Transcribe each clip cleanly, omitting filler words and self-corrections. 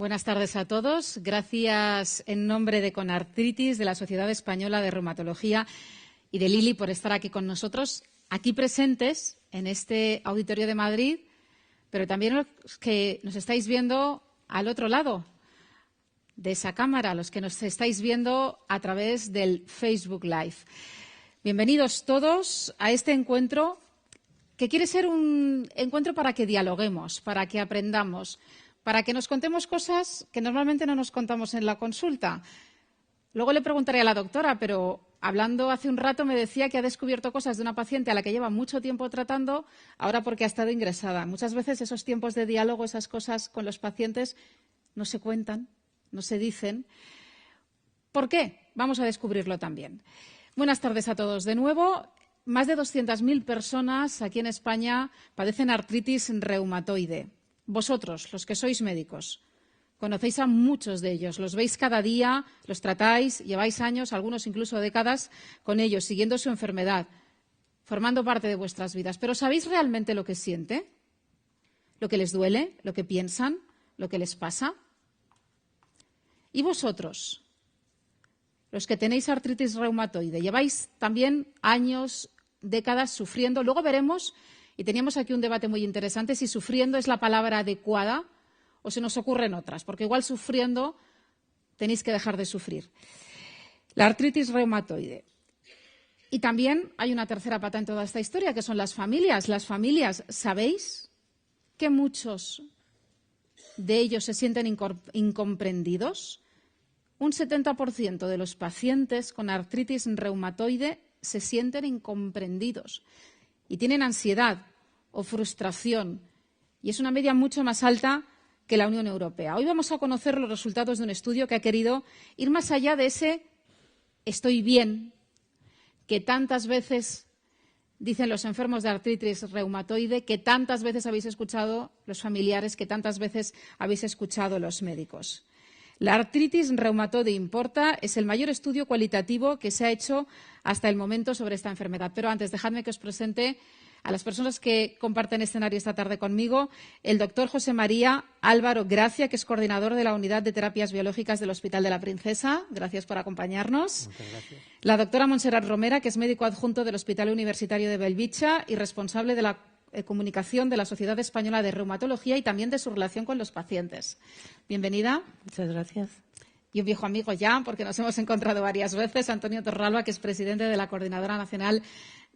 Buenas tardes a todos. Gracias en nombre de Conartritis, de la Sociedad Española de Reumatología y de Lili por estar aquí con nosotros, aquí presentes en este auditorio de Madrid, pero también los que nos estáis viendo al otro lado de esa cámara, los que nos estáis viendo a través del Facebook Live. Bienvenidos todos a este encuentro que quiere ser un encuentro para que dialoguemos, para que aprendamos, para que nos contemos cosas que normalmente no nos contamos en la consulta. Luego le preguntaré a la doctora, pero hablando hace un rato me decía que ha descubierto cosas de una paciente a la que lleva mucho tiempo tratando, ahora porque ha estado ingresada. Muchas veces esos tiempos de diálogo, esas cosas con los pacientes no se cuentan, no se dicen. ¿Por qué? Vamos a descubrirlo también. Buenas tardes a todos de nuevo. Más de 200.000 personas aquí en España padecen artritis reumatoide. Vosotros, los que sois médicos, conocéis a muchos de ellos, los veis cada día, los tratáis, lleváis años, algunos incluso décadas con ellos, siguiendo su enfermedad, formando parte de vuestras vidas. Pero ¿sabéis realmente lo que siente? ¿Lo que les duele? ¿Lo que piensan? ¿Lo que les pasa? ¿Y vosotros, los que tenéis artritis reumatoide, lleváis también años, décadas sufriendo? Luego veremos, y teníamos aquí un debate muy interesante, si sufriendo es la palabra adecuada o se nos ocurren otras, porque igual sufriendo tenéis que dejar de sufrir. La artritis reumatoide. Y también hay una tercera pata en toda esta historia, que son las familias. Las familias, ¿sabéis que muchos de ellos se sienten incomprendidos? Un 70% de los pacientes con artritis reumatoide se sienten incomprendidos y tienen ansiedad o frustración, y es una media mucho más alta que la Unión Europea. Hoy vamos a conocer los resultados de un estudio que ha querido ir más allá de ese estoy bien que tantas veces dicen los enfermos de artritis reumatoide, que tantas veces habéis escuchado los familiares, que tantas veces habéis escuchado los médicos. La artritis reumatoide importa, es el mayor estudio cualitativo que se ha hecho hasta el momento sobre esta enfermedad. Pero antes, dejadme que os presente a las personas que comparten escenario esta tarde conmigo, el doctor José María Álvaro Gracia, que es coordinador de la Unidad de Terapias Biológicas del Hospital de la Princesa. Gracias por acompañarnos. Muchas gracias. La doctora Montserrat Romera, que es médico adjunto del Hospital Universitario de Bellvitge y responsable de la comunicación de la Sociedad Española de Reumatología y también de su relación con los pacientes. Bienvenida. Muchas gracias. Y un viejo amigo ya, porque nos hemos encontrado varias veces, Antonio Torralba, que es presidente de la Coordinadora Nacional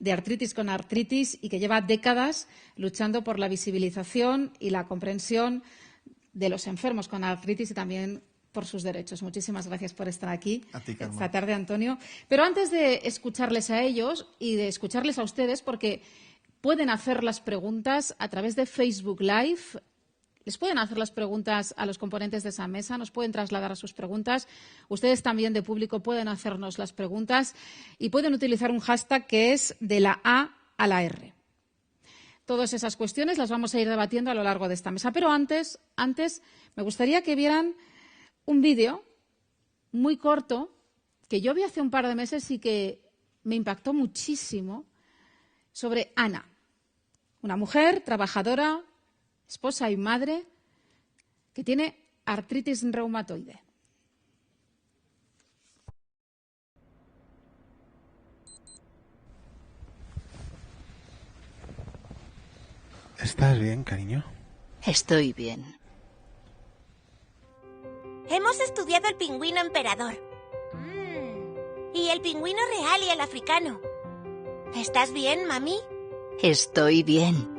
de Artritis con Artritis y que lleva décadas luchando por la visibilización y la comprensión de los enfermos con artritis y también por sus derechos. Muchísimas gracias por estar aquí esta tarde, Antonio. Pero antes de escucharles a ellos y de escucharles a ustedes, porque pueden hacer las preguntas a través de Facebook Live. Les pueden hacer las preguntas a los componentes de esa mesa, nos pueden trasladar a sus preguntas. Ustedes también de público pueden hacernos las preguntas y pueden utilizar un hashtag que es de la A a la R. Todas esas cuestiones las vamos a ir debatiendo a lo largo de esta mesa. Pero antes me gustaría que vieran un vídeo muy corto que yo vi hace un par de meses y que me impactó muchísimo sobre Ana, una mujer trabajadora, esposa y madre, que tiene artritis reumatoide. ¿Estás bien, cariño? Estoy bien. Hemos estudiado el pingüino emperador. Y el pingüino real y el africano. ¿Estás bien, mami? Estoy bien.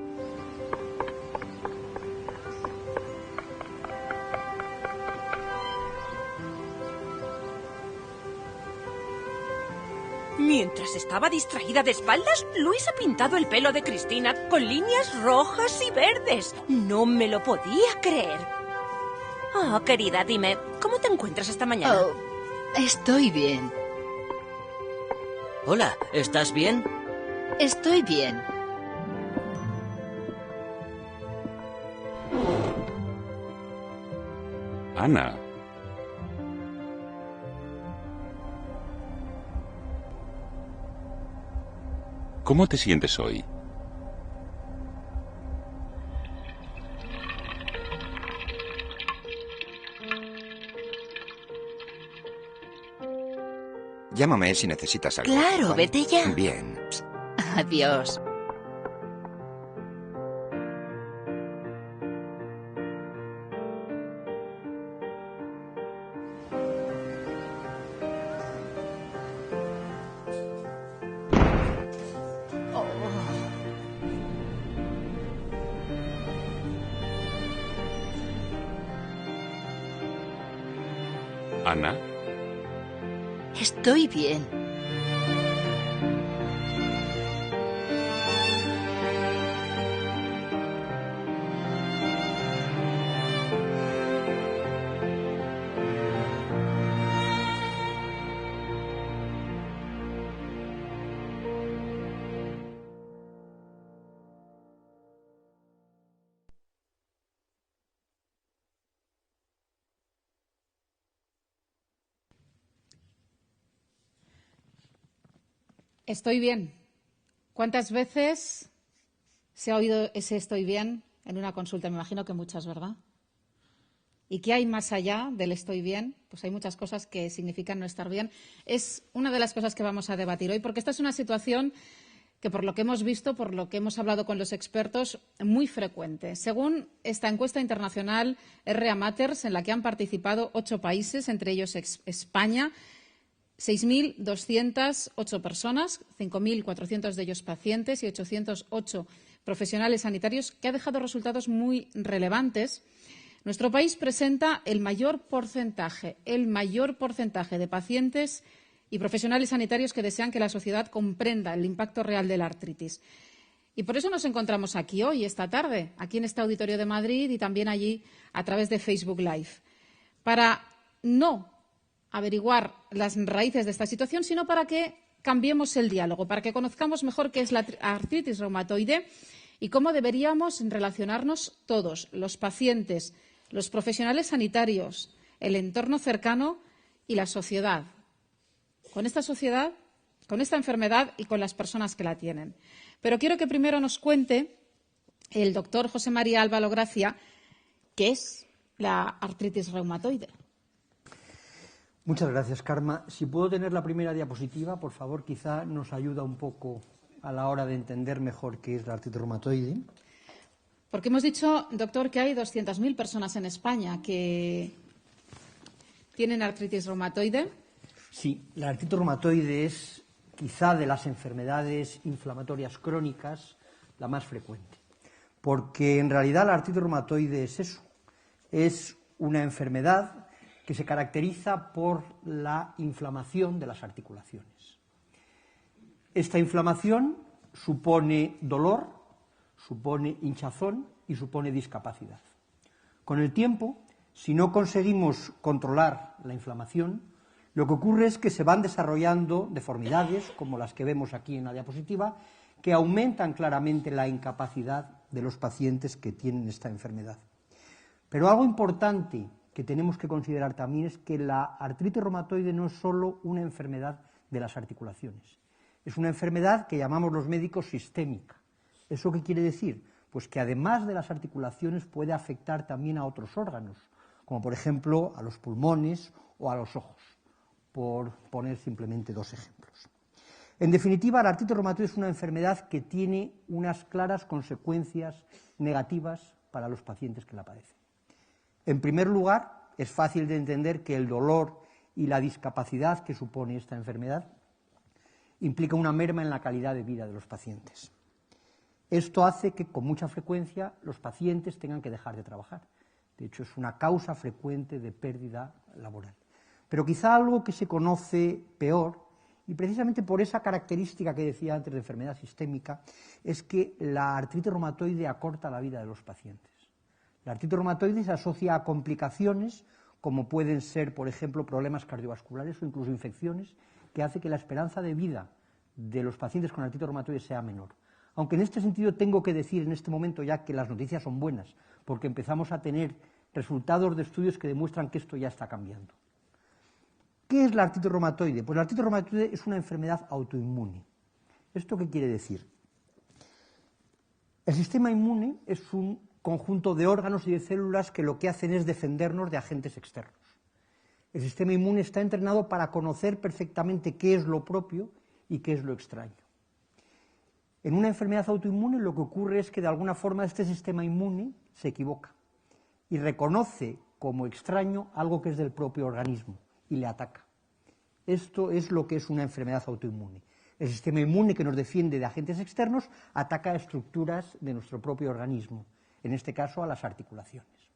Mientras estaba distraída de espaldas, Luis ha pintado el pelo de Cristina con líneas rojas y verdes. No me lo podía creer. Oh, querida, dime, ¿cómo te encuentras esta mañana? Oh, estoy bien. Hola, ¿estás bien? Estoy bien. Ana. ¿Cómo te sientes hoy? Llámame si necesitas algo. Claro, ¿vale? vete ya. Bien. Adiós. Ana, Estoy bien. Estoy bien. ¿Cuántas veces se ha oído ese estoy bien en una consulta? Me imagino que muchas, ¿verdad? ¿Y qué hay más allá del estoy bien? Pues hay muchas cosas que significan no estar bien. Es una de las cosas que vamos a debatir hoy, porque esta es una situación que, por lo que hemos visto, por lo que hemos hablado con los expertos, muy frecuente. Según esta encuesta internacional RA Matters, en la que han participado 8 países, entre ellos España, 6.208 personas, 5.400 de ellos pacientes y 808 profesionales sanitarios, que ha dejado resultados muy relevantes. Nuestro país presenta el mayor porcentaje de pacientes y profesionales sanitarios que desean que la sociedad comprenda el impacto real de la artritis. Y por eso nos encontramos aquí hoy, esta tarde, aquí en este auditorio de Madrid y también allí a través de Facebook Live, para no averiguar las raíces de esta situación, sino para que cambiemos el diálogo, para que conozcamos mejor qué es la artritis reumatoide y cómo deberíamos relacionarnos todos, los pacientes, los profesionales sanitarios, el entorno cercano y la sociedad, con esta sociedad, con esta enfermedad y con las personas que la tienen. Pero quiero que primero nos cuente el doctor José María Álvaro Gracia qué es la artritis reumatoide. Muchas gracias, Karma. Si puedo tener la primera diapositiva, por favor, quizá nos ayuda un poco a la hora de entender mejor qué es la artritis reumatoide. Porque hemos dicho, doctor, que hay 200.000 personas en España que tienen artritis reumatoide. Sí, la artritis reumatoide es quizá de las enfermedades inflamatorias crónicas la más frecuente, porque en realidad la artritis reumatoide es eso, es una enfermedad que se caracteriza por la inflamación de las articulaciones. Esta inflamación supone dolor, supone hinchazón y supone discapacidad. Con el tiempo, si no conseguimos controlar la inflamación, lo que ocurre es que se van desarrollando deformidades, como las que vemos aquí en la diapositiva, que aumentan claramente la incapacidad de los pacientes que tienen esta enfermedad. Pero algo importante que tenemos que considerar también es que la artritis reumatoide no es solo una enfermedad de las articulaciones, es una enfermedad que llamamos los médicos sistémica. ¿Eso qué quiere decir? Pues que además de las articulaciones puede afectar también a otros órganos, como por ejemplo a los pulmones o a los ojos, por poner simplemente 2 ejemplos. En definitiva, la artritis reumatoide es una enfermedad que tiene unas claras consecuencias negativas para los pacientes que la padecen. En primer lugar, es fácil de entender que el dolor y la discapacidad que supone esta enfermedad implica una merma en la calidad de vida de los pacientes. Esto hace que con mucha frecuencia los pacientes tengan que dejar de trabajar. De hecho, es una causa frecuente de pérdida laboral. Pero quizá algo que se conoce peor, y precisamente por esa característica que decía antes de enfermedad sistémica, es que la artritis reumatoide acorta la vida de los pacientes. La artritis reumatoide se asocia a complicaciones como pueden ser, por ejemplo, problemas cardiovasculares o incluso infecciones, que hace que la esperanza de vida de los pacientes con artritis reumatoide sea menor. Aunque en este sentido tengo que decir en este momento ya que las noticias son buenas, porque empezamos a tener resultados de estudios que demuestran que esto ya está cambiando. ¿Qué es la artritis reumatoide? Pues la artritis reumatoide es una enfermedad autoinmune. ¿Esto qué quiere decir? El sistema inmune es un conjunto de órganos y de células que lo que hacen es defendernos de agentes externos. El sistema inmune está entrenado para conocer perfectamente qué es lo propio y qué es lo extraño. En una enfermedad autoinmune lo que ocurre es que de alguna forma este sistema inmune se equivoca y reconoce como extraño algo que es del propio organismo y le ataca. Esto es lo que es una enfermedad autoinmune. El sistema inmune que nos defiende de agentes externos ataca a estructuras de nuestro propio organismo, en este caso a las articulaciones.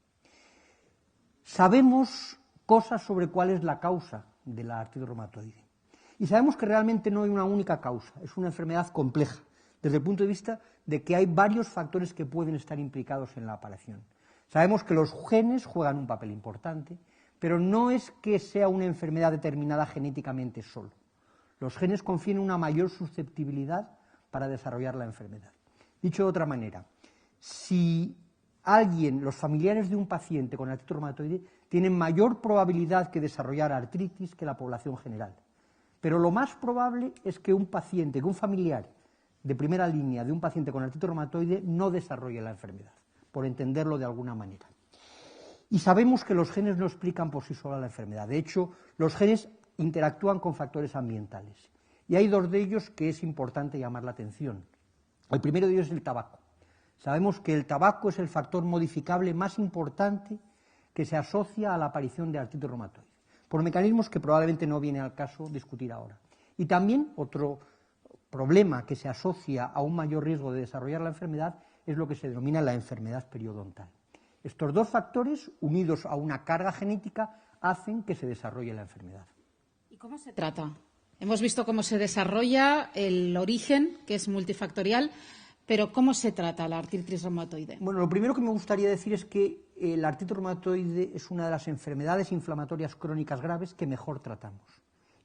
Sabemos cosas sobre cuál es la causa de la artritis reumatoide. Y sabemos que realmente no hay una única causa, es una enfermedad compleja, desde el punto de vista de que hay varios factores que pueden estar implicados en la aparición. Sabemos que los genes juegan un papel importante, pero no es que sea una enfermedad determinada genéticamente solo. Los genes confieren una mayor susceptibilidad para desarrollar la enfermedad. Dicho de otra manera, si los familiares de un paciente con artritis reumatoide tienen mayor probabilidad que desarrollar artritis que la población general. Pero lo más probable es que un paciente, que un familiar de primera línea de un paciente con artritis reumatoide no desarrolle la enfermedad, por entenderlo de alguna manera. Y sabemos que los genes no explican por sí sola la enfermedad. De hecho, los genes interactúan con factores ambientales. Y hay dos de ellos que es importante llamar la atención. El primero de ellos es el tabaco. Sabemos que el tabaco es el factor modificable más importante que se asocia a la aparición de artritis reumatoide, por mecanismos que probablemente no viene al caso discutir ahora. Y también otro problema que se asocia a un mayor riesgo de desarrollar la enfermedad es lo que se denomina la enfermedad periodontal. Estos dos factores, unidos a una carga genética, hacen que se desarrolle la enfermedad. ¿Y cómo se trata? Hemos visto cómo se desarrolla, el origen, que es multifactorial, pero ¿cómo se trata la artritis reumatoide? Bueno, lo primero que me gustaría decir es que la artritis reumatoide es una de las enfermedades inflamatorias crónicas graves que mejor tratamos.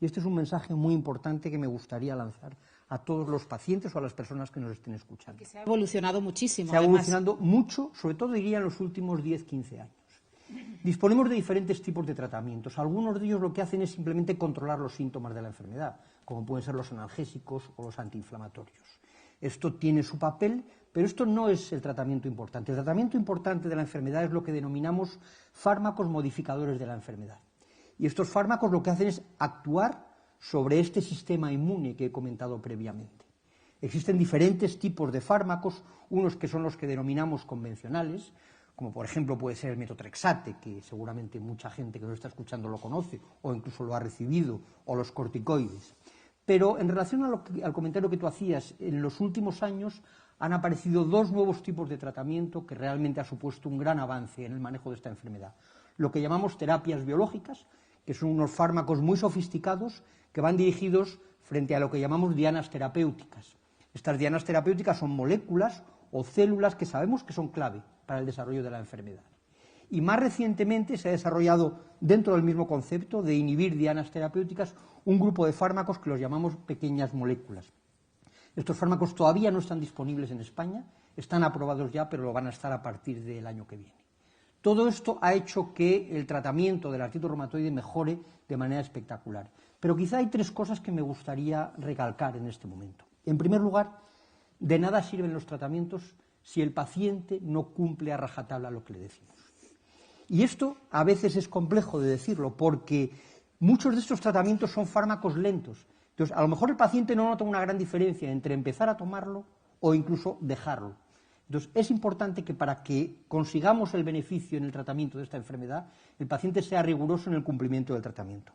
Y este es un mensaje muy importante que me gustaría lanzar a todos los pacientes o a las personas que nos estén escuchando. Que se ha evolucionado muchísimo. Se ha evolucionado mucho, sobre todo diría en los últimos 10-15 años. Disponemos de diferentes tipos de tratamientos. Algunos de ellos lo que hacen es simplemente controlar los síntomas de la enfermedad, como pueden ser los analgésicos o los antiinflamatorios. Esto tiene su papel, pero esto no es el tratamiento importante. El tratamiento importante de la enfermedad es lo que denominamos fármacos modificadores de la enfermedad. Y estos fármacos lo que hacen es actuar sobre este sistema inmune que he comentado previamente. Existen diferentes tipos de fármacos, unos que son los que denominamos convencionales, como por ejemplo puede ser el metotrexate, que seguramente mucha gente que nos está escuchando lo conoce, o incluso lo ha recibido, o los corticoides. Pero en relación al comentario que tú hacías, en los últimos años han aparecido dos nuevos tipos de tratamiento que realmente ha supuesto un gran avance en el manejo de esta enfermedad. Lo que llamamos terapias biológicas, que son unos fármacos muy sofisticados que van dirigidos frente a lo que llamamos dianas terapéuticas. Estas dianas terapéuticas son moléculas o células que sabemos que son clave para el desarrollo de la enfermedad. Y más recientemente se ha desarrollado, dentro del mismo concepto de inhibir dianas terapéuticas, un grupo de fármacos que los llamamos pequeñas moléculas. Estos fármacos todavía no están disponibles en España, están aprobados ya, pero lo van a estar a partir del año que viene. Todo esto ha hecho que el tratamiento de la artritis reumatoide mejore de manera espectacular. Pero quizá hay tres cosas que me gustaría recalcar en este momento. En primer lugar, de nada sirven los tratamientos si el paciente no cumple a rajatabla lo que le decimos. Y esto a veces es complejo de decirlo porque muchos de estos tratamientos son fármacos lentos. Entonces, a lo mejor el paciente no nota una gran diferencia entre empezar a tomarlo o incluso dejarlo. Entonces, es importante que para que consigamos el beneficio en el tratamiento de esta enfermedad, el paciente sea riguroso en el cumplimiento del tratamiento.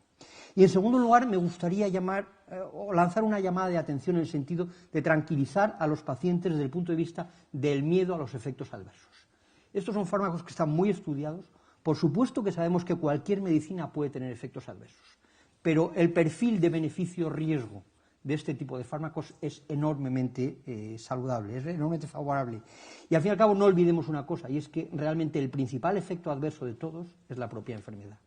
Y en segundo lugar, me gustaría lanzar una llamada de atención en el sentido de tranquilizar a los pacientes desde el punto de vista del miedo a los efectos adversos. Estos son fármacos que están muy estudiados. Por supuesto que sabemos que cualquier medicina puede tener efectos adversos, pero el perfil de beneficio-riesgo de este tipo de fármacos es enormemente saludable, es enormemente favorable. Y al fin y al cabo no olvidemos una cosa, y es que realmente el principal efecto adverso de todos es la propia enfermedad.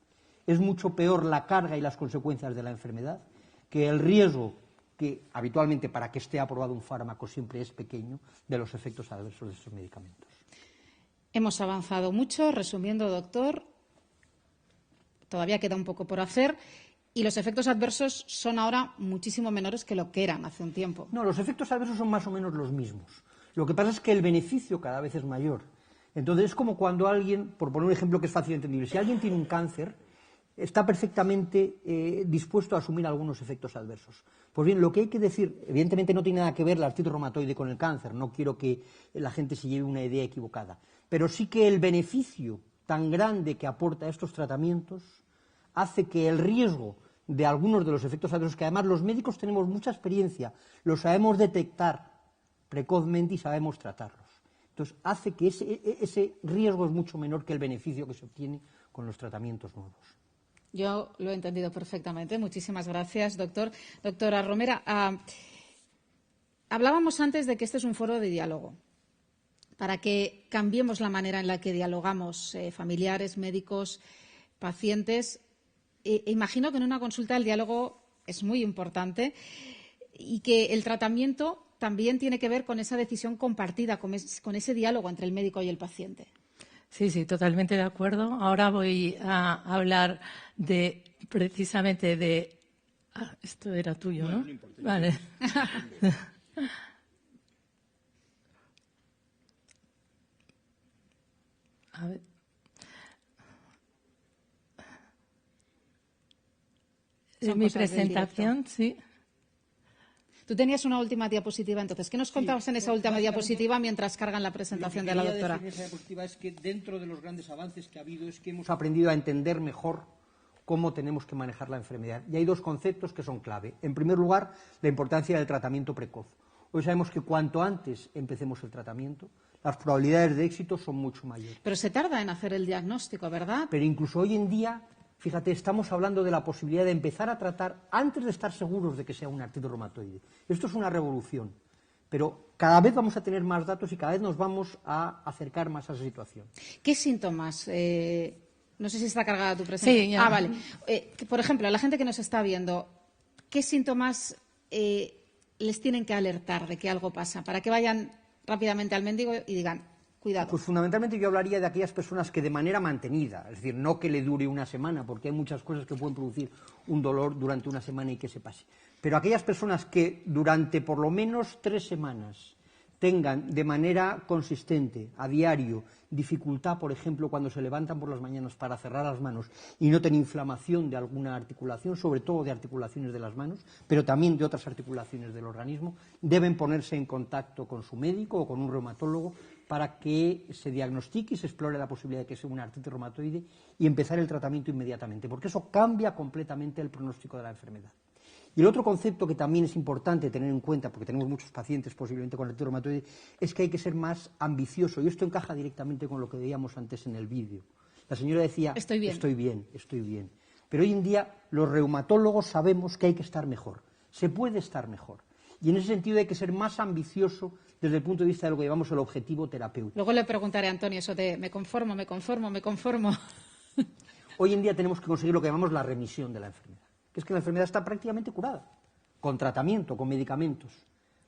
Es mucho peor la carga y las consecuencias de la enfermedad que el riesgo, que habitualmente para que esté aprobado un fármaco siempre es pequeño, de los efectos adversos de estos medicamentos. Hemos avanzado mucho. Resumiendo, doctor, todavía queda un poco por hacer y los efectos adversos son ahora muchísimo menores que lo que eran hace un tiempo. No, los efectos adversos son más o menos los mismos. Lo que pasa es que el beneficio cada vez es mayor. Entonces es como cuando alguien, por poner un ejemplo que es fácil de entendible, si alguien tiene un cáncer está perfectamente dispuesto a asumir algunos efectos adversos. Pues bien, lo que hay que decir, evidentemente no tiene nada que ver la artritis reumatoide con el cáncer, no quiero que la gente se lleve una idea equivocada, pero sí que el beneficio tan grande que aporta estos tratamientos hace que el riesgo de algunos de los efectos adversos, que además los médicos tenemos mucha experiencia, los sabemos detectar precozmente y sabemos tratarlos. Entonces, hace que ese riesgo es mucho menor que el beneficio que se obtiene con los tratamientos nuevos. Yo lo he entendido perfectamente. Muchísimas gracias, doctor. Doctora Romera, hablábamos antes de que este es un foro de diálogo, para que cambiemos la manera en la que dialogamos familiares, médicos, pacientes. Imagino que en una consulta el diálogo es muy importante y que el tratamiento también tiene que ver con esa decisión compartida, con ese diálogo entre el médico y el paciente. Sí, sí, totalmente de acuerdo. Ahora voy a hablar precisamente de... esto era tuyo, ¿no? No importa. Vale. A ver. Mi presentación, sí. Tú tenías una última diapositiva, entonces. ¿Qué nos contabas en esa última diapositiva mientras cargan la presentación de la doctora? Lo que quería decir en esa diapositiva es que dentro de los grandes avances que ha habido es que hemos aprendido a entender mejor cómo tenemos que manejar la enfermedad. Y hay dos conceptos que son clave. En primer lugar, la importancia del tratamiento precoz. Hoy sabemos que cuanto antes empecemos el tratamiento, las probabilidades de éxito son mucho mayores. Pero se tarda en hacer el diagnóstico, ¿verdad? Pero incluso hoy en día, fíjate, estamos hablando de la posibilidad de empezar a tratar antes de estar seguros de que sea una artritis reumatoide. Esto es una revolución, pero cada vez vamos a tener más datos y cada vez nos vamos a acercar más a esa situación. ¿Qué síntomas? No sé si está cargada tu presentación. Sí, ya. Vale. Por ejemplo, a la gente que nos está viendo, ¿qué síntomas les tienen que alertar de que algo pasa? Para que vayan rápidamente al médico y digan, cuidado. Pues fundamentalmente yo hablaría de aquellas personas que de manera mantenida, es decir, no que le dure una semana, porque hay muchas cosas que pueden producir un dolor durante una semana y que se pase. Pero aquellas personas que durante por lo menos 3 semanas tengan de manera consistente, a diario, dificultad, por ejemplo, cuando se levantan por las mañanas para cerrar las manos y noten inflamación de alguna articulación, sobre todo de articulaciones de las manos, pero también de otras articulaciones del organismo, deben ponerse en contacto con su médico o con un reumatólogo para que se diagnostique y se explore la posibilidad de que sea una artritis reumatoide y empezar el tratamiento inmediatamente, porque eso cambia completamente el pronóstico de la enfermedad. Y el otro concepto que también es importante tener en cuenta, porque tenemos muchos pacientes posiblemente con artritis reumatoide, es que hay que ser más ambicioso, y esto encaja directamente con lo que veíamos antes en el vídeo. La señora decía, estoy bien. Pero hoy en día los reumatólogos sabemos que hay que estar mejor, se puede estar mejor. Y en ese sentido hay que ser más ambicioso desde el punto de vista de lo que llamamos el objetivo terapéutico. Luego le preguntaré a Antonio eso de me conformo. Hoy en día tenemos que conseguir lo que llamamos la remisión de la enfermedad, que es que la enfermedad está prácticamente curada, con tratamiento, con medicamentos,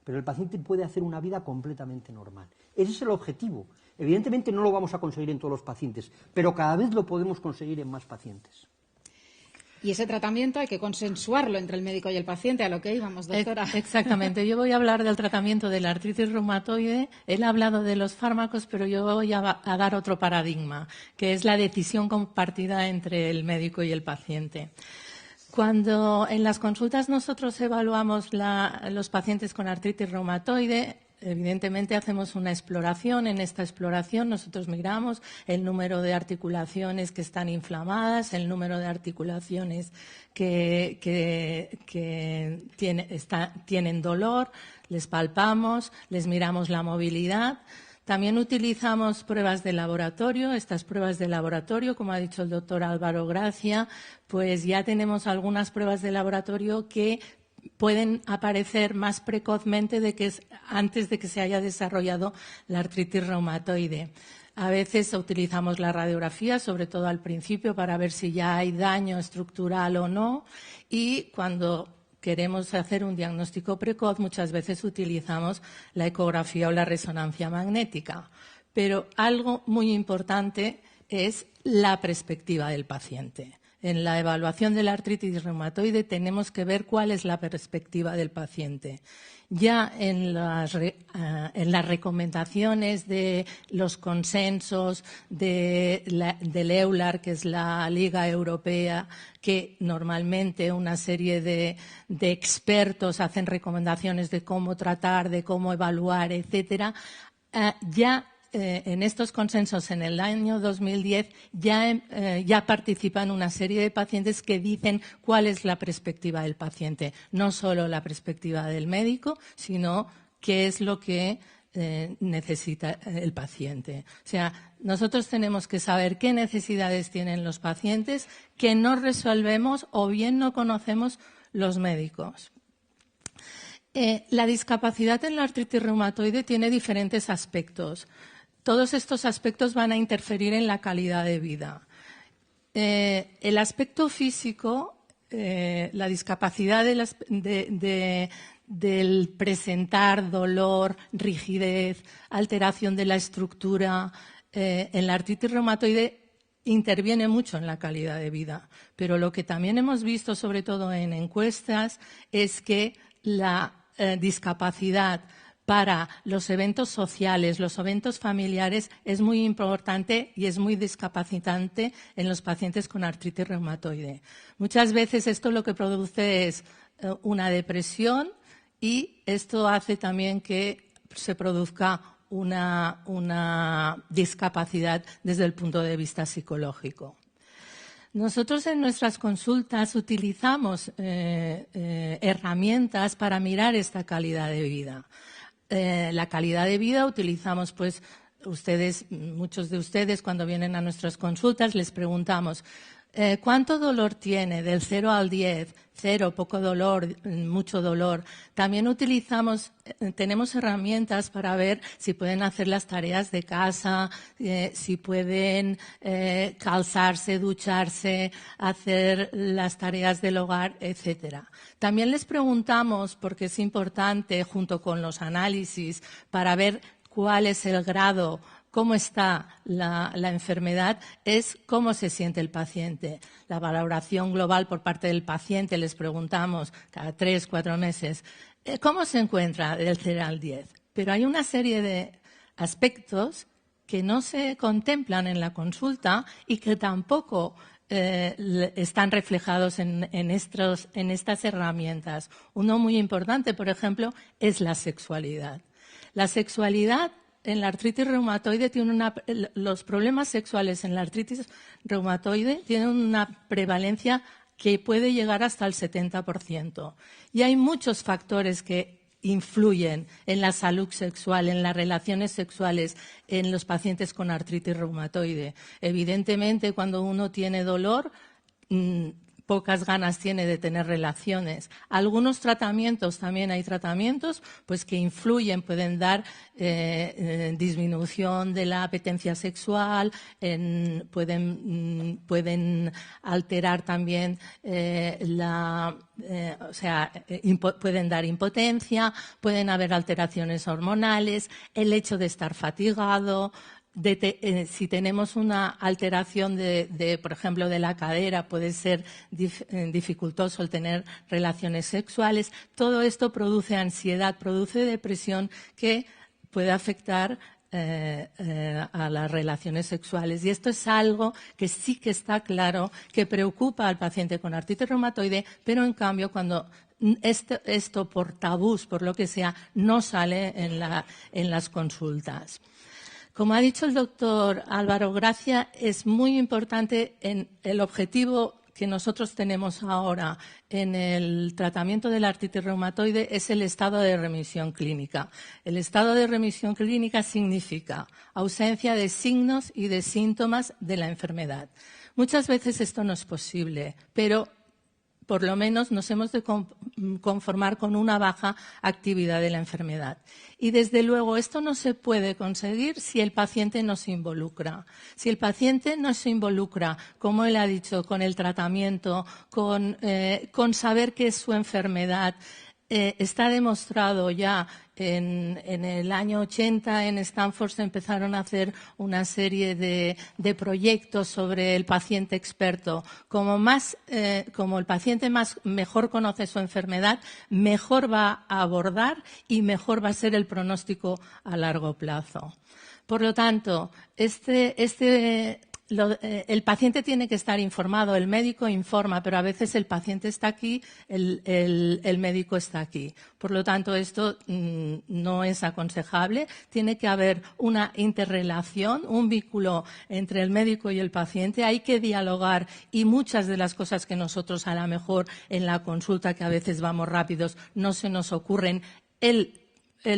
pero el paciente puede hacer una vida completamente normal. Ese es el objetivo. Evidentemente no lo vamos a conseguir en todos los pacientes, pero cada vez lo podemos conseguir en más pacientes. Y ese tratamiento hay que consensuarlo entre el médico y el paciente, a lo que íbamos, doctora. Exactamente. Yo voy a hablar del tratamiento de la artritis reumatoide. Él ha hablado de los fármacos, pero yo voy a dar otro paradigma, que es la decisión compartida entre el médico y el paciente. Cuando en las consultas nosotros evaluamos los pacientes con artritis reumatoide, evidentemente hacemos una exploración. En esta exploración nosotros miramos el número de articulaciones que están inflamadas, el número de articulaciones que tienen dolor, les palpamos, les miramos la movilidad. También utilizamos pruebas de laboratorio. Estas pruebas de laboratorio, como ha dicho el doctor Álvaro Gracia, pues ya tenemos algunas pruebas de laboratorio que pueden aparecer más precozmente antes de que se haya desarrollado la artritis reumatoide. A veces utilizamos la radiografía, sobre todo al principio, para ver si ya hay daño estructural o no, y cuando queremos hacer un diagnóstico precoz, muchas veces utilizamos la ecografía o la resonancia magnética. Pero algo muy importante es la perspectiva del paciente. En la evaluación de la artritis reumatoide tenemos que ver cuál es la perspectiva del paciente. Ya en las recomendaciones de los consensos del EULAR, que es la Liga Europea, que normalmente una serie de expertos hacen recomendaciones de cómo tratar, de cómo evaluar, etcétera, en estos consensos en el año 2010 ya participan una serie de pacientes que dicen cuál es la perspectiva del paciente, no solo la perspectiva del médico, sino qué es lo que necesita el paciente. O sea, nosotros tenemos que saber qué necesidades tienen los pacientes que no resolvemos o bien no conocemos los médicos. La discapacidad en la artritis reumatoide tiene diferentes aspectos. Todos estos aspectos van a interferir en la calidad de vida. El aspecto físico, la discapacidad del presentar dolor, rigidez, alteración de la estructura, en la artritis reumatoide interviene mucho en la calidad de vida. Pero lo que también hemos visto, sobre todo en encuestas, es que la discapacidad para los eventos sociales, los eventos familiares, es muy importante y es muy discapacitante en los pacientes con artritis reumatoide. Muchas veces esto lo que produce es una depresión y esto hace también que se produzca una discapacidad desde el punto de vista psicológico. Nosotros en nuestras consultas utilizamos herramientas para mirar esta calidad de vida. La calidad de vida utilizamos, pues, muchos de ustedes cuando vienen a nuestras consultas les preguntamos ¿cuánto dolor tiene? Del 0 al 10, 0, poco dolor, mucho dolor. También tenemos herramientas para ver si pueden hacer las tareas de casa, si pueden calzarse, ducharse, hacer las tareas del hogar, etcétera. También les preguntamos, porque es importante, junto con los análisis, para ver cuál es el grado, cómo está la enfermedad, es cómo se siente el paciente. La valoración global por parte del paciente, les preguntamos cada 3, 4 meses, ¿cómo se encuentra del 0 al 10? Pero hay una serie de aspectos que no se contemplan en la consulta y que tampoco están reflejados en estas herramientas. Uno muy importante, por ejemplo, es la sexualidad. La sexualidad en la artritis reumatoide los problemas sexuales en la artritis reumatoide tienen una prevalencia que puede llegar hasta el 70%. Y hay muchos factores que influyen en la salud sexual, en las relaciones sexuales en los pacientes con artritis reumatoide. Evidentemente, cuando uno tiene dolor, pocas ganas tiene de tener relaciones. Algunos tratamientos, también hay tratamientos pues que influyen, pueden dar disminución de la apetencia sexual, pueden alterar también pueden dar impotencia, pueden haber alteraciones hormonales, el hecho de estar fatigado. Si tenemos una alteración por ejemplo, de la cadera, puede ser dificultoso el tener relaciones sexuales. Todo esto produce ansiedad, produce depresión que puede afectar a las relaciones sexuales. Y esto es algo que sí que está claro que preocupa al paciente con artritis reumatoide, pero en cambio cuando esto por tabús, por lo que sea, no sale en las consultas. Como ha dicho el doctor Álvaro Gracia, es muy importante en el objetivo que nosotros tenemos ahora en el tratamiento de la artritis reumatoide es el estado de remisión clínica. El estado de remisión clínica significa ausencia de signos y de síntomas de la enfermedad. Muchas veces esto no es posible, pero por lo menos nos hemos de conformar con una baja actividad de la enfermedad. Y desde luego esto no se puede conseguir si el paciente no se involucra. Si el paciente no se involucra, como él ha dicho, con el tratamiento, con saber qué es su enfermedad, está demostrado ya En el año 80 en Stanford se empezaron a hacer una serie de proyectos sobre el paciente experto. Como el paciente mejor conoce su enfermedad, mejor va a abordar y mejor va a ser el pronóstico a largo plazo. Por lo tanto, el paciente tiene que estar informado, el médico informa, pero a veces el paciente está aquí, el médico está aquí. Por lo tanto, esto no es aconsejable. Tiene que haber una interrelación, un vínculo entre el médico y el paciente. Hay que dialogar y muchas de las cosas que nosotros a lo mejor en la consulta, que a veces vamos rápidos, no se nos ocurren. El